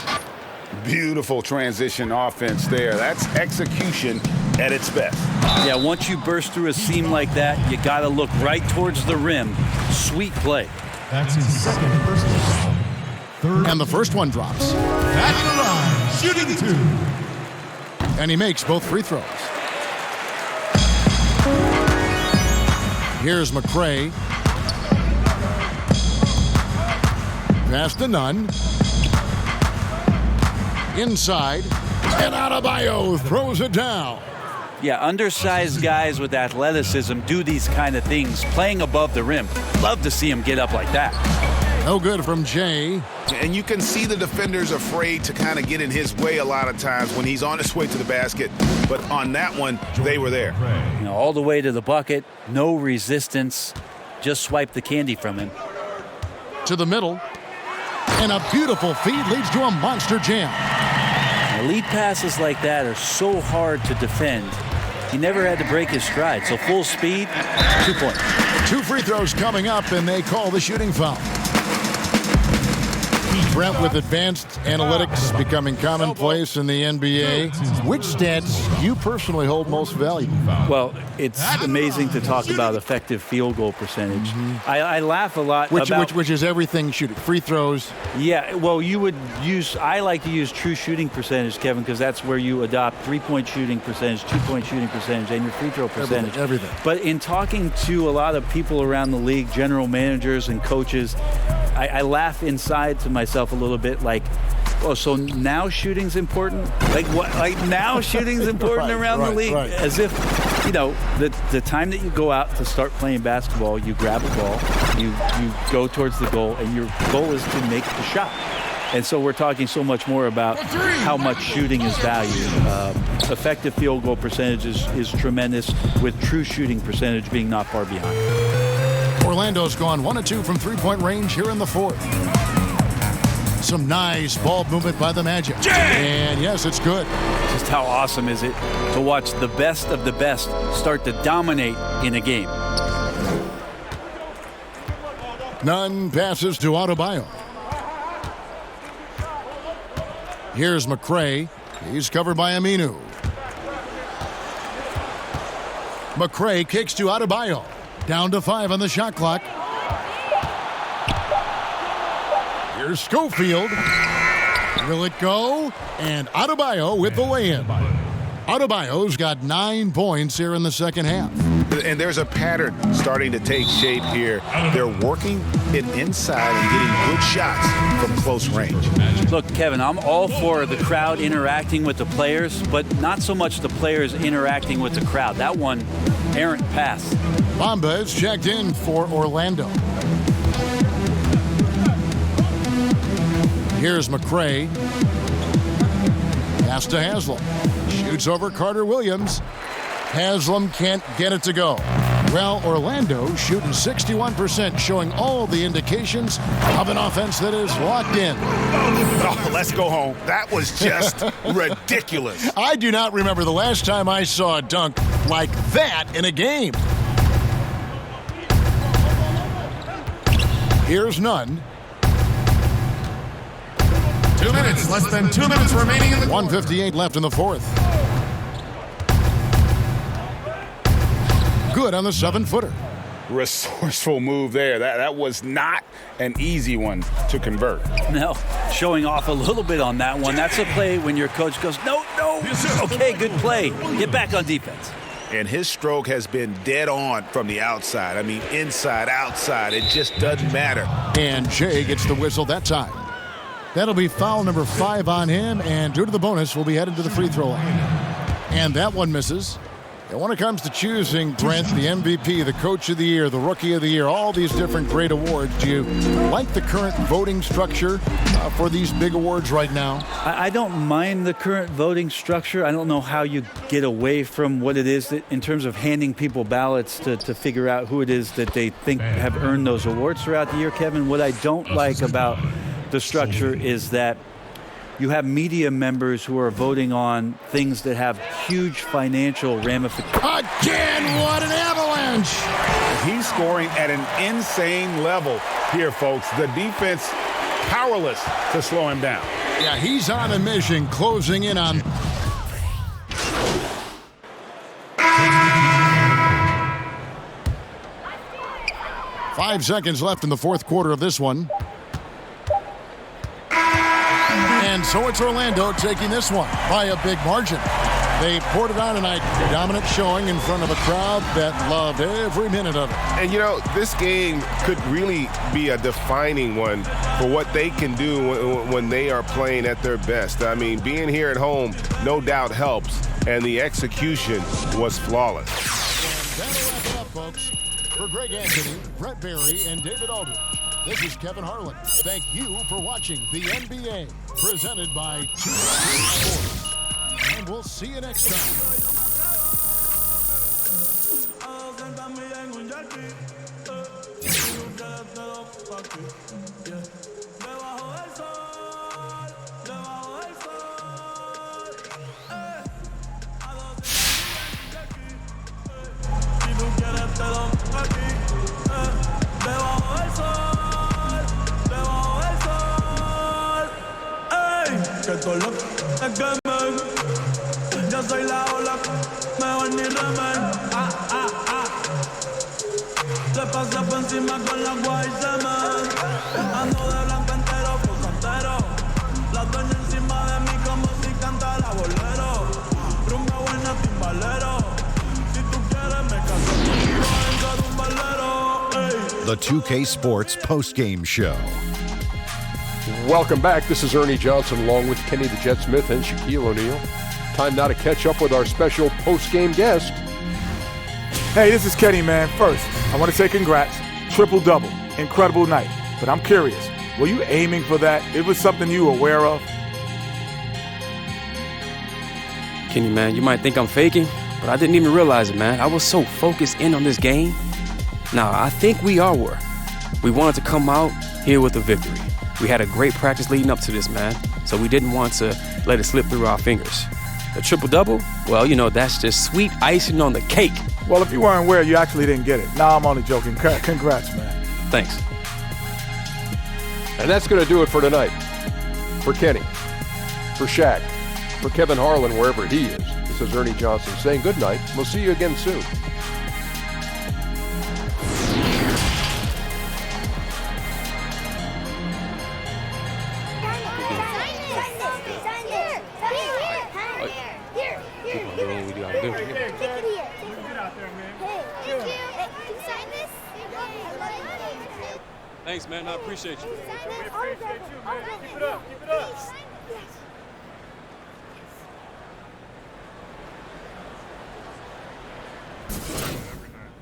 Beautiful transition offense there. That's execution at its best. Yeah, once you burst through a seam like that, you got to look right towards the rim. Sweet play. That's his second personal foul. And the first one drops. At the line, shooting 2. And he makes both free throws. Here's McCray. Pass to Nunn. Inside. And Adebayo throws it down. Yeah, undersized guys with athleticism do these kind of things, playing above the rim. Love to see him get up like that. No good from Jay. And you can see the defenders afraid to kind of get in his way a lot of times when he's on his way to the basket. But on that one, they were there. You know, all the way to the bucket, no resistance. Just swipe the candy from him. To the middle. And a beautiful feed leads to a monster jam. Now, lead passes like that are so hard to defend. He never had to break his stride. So full speed, 2 points. 2 free throws coming up, and they call the shooting foul. Brent, with advanced analytics becoming commonplace in the NBA, which stats you personally hold most valuable? Well, it's amazing to talk about effective field goal percentage. I laugh a lot about... Which is everything shooting, free throws. Yeah, well, I like to use true shooting percentage, Kevin, because that's where you adopt 3-point shooting percentage, 2-point shooting percentage, and your free throw percentage. Everything. But in talking to a lot of people around the league, general managers and coaches, I laugh inside to myself a little bit like, oh, so now shooting's important? Like what? Like now shooting's important around the league? Right. As if, you know, the time that you go out to start playing basketball, you grab a ball, you go towards the goal, and your goal is to make the shot. And so we're talking so much more about how much shooting is valued. Effective field goal percentage is tremendous, with true shooting percentage being not far behind. Orlando's gone 1 of 2 from three-point range here in the fourth. Some nice ball movement by the Magic. And yes, it's good. Just how awesome is it to watch the best of the best start to dominate in a game. Nunn passes to Adebayo. Here's McCray. He's covered by Aminu. McCray kicks to Adebayo. Down to 5 on the shot clock. Here's Schofield. Will it go? And Adebayo with the lay-in. Adebayo's got 9 points here in the second half. And there's a pattern starting to take shape here. They're working it inside and getting good shots from close range. Look, Kevin, I'm all for the crowd interacting with the players, but not so much the players interacting with the crowd. That one, errant pass. Bamba is checked in for Orlando. Here's McCray. Pass to Haslam. Shoots over Carter Williams. Haslam can't get it to go. Well, Orlando shooting 61%, showing all the indications of an offense that is locked in. Oh, let's go home. That was just ridiculous. I do not remember the last time I saw a dunk like that in a game. Here's Nunn. 2 minutes, less than 2 minutes remaining in the 1:58 left in the fourth. Good on the 7-footer. Resourceful move there. That was not an easy one to convert. No, showing off a little bit on that one. That's a play when your coach goes, no. Okay, good play. Get back on defense. And his stroke has been dead on from the outside. I mean, inside, outside. It just doesn't matter. And Jay gets the whistle that time. That'll be foul number 5 on him, and due to the bonus, we'll be headed to the free throw line. And that one misses. And when it comes to choosing, Brent, the MVP, the Coach of the Year, the Rookie of the Year, all these different great awards, do you like the current voting structure for these big awards right now? I don't mind the current voting structure. I don't know how you get away from what it is that, in terms of handing people ballots to figure out who it is that they think have earned those awards throughout the year, Kevin. What I don't like about the structure is that you have media members who are voting on things that have huge financial ramifications. Again, what an avalanche! He's scoring at an insane level here, folks. The defense powerless to slow him down. Yeah, he's on a mission, closing in on... Five seconds left in the fourth quarter of this one. And so it's Orlando taking this one by a big margin. They poured it on tonight, dominant showing in front of a crowd that loved every minute of it. And, you know, this game could really be a defining one for what they can do when they are playing at their best. I mean, being here at home no doubt helps, and the execution was flawless. And that'll wrap it up, folks. For Greg Anthony, Brett Barry, and David Aldridge, this is Kevin Harlan. Thank you for watching the NBA, presented by 2K Sports. And we'll see you next time. Que todo lo que quemen, yo soy la ola, mejor ni remen. Le pasa por encima con la agua y semen. Ando de blanco entero, entero. La doña encima de mí como si cantara bolero. Rumba buena, timbalero. Si tú quieres me caso contigo dentro de un balero. The 2K Sports postgame show. Welcome back. This is Ernie Johnson along with Kenny the Jet Smith and Shaquille O'Neal. Time now to catch up with our special post-game guest. Hey, this is Kenny, man. First, I want to say congrats. Triple-double. Incredible night. But I'm curious, were you aiming for that? It was something you were aware of? Kenny, man, you might think I'm faking, but I didn't even realize it, man. I was so focused in on this game. Now, I think we all were. We wanted to come out here with a victory. We had a great practice leading up to this, man, so we didn't want to let it slip through our fingers. The triple-double, well, you know, that's just sweet icing on the cake. Well, if you weren't aware, you actually didn't get it. Nah, I'm only joking. Congrats, man. Thanks. And that's going to do it for tonight. For Kenny, for Shaq, for Kevin Harlan, wherever he is, this is Ernie Johnson saying good night. We'll see you again soon. Thanks, man. I appreciate you. We appreciate you, man. Keep it up. Keep it up.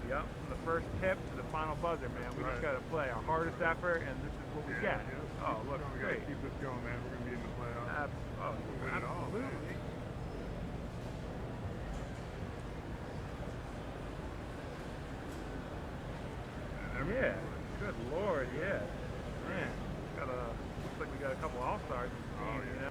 Yep, from the first tip to the final buzzer, man. We just got to play our hardest effort, and this is what we got. Oh, look, we got to keep this going, man. We're going to be in the playoffs. Absolutely. Yeah. Good Lord, yeah. Man, looks like we got a couple All-Stars. Oh, yeah.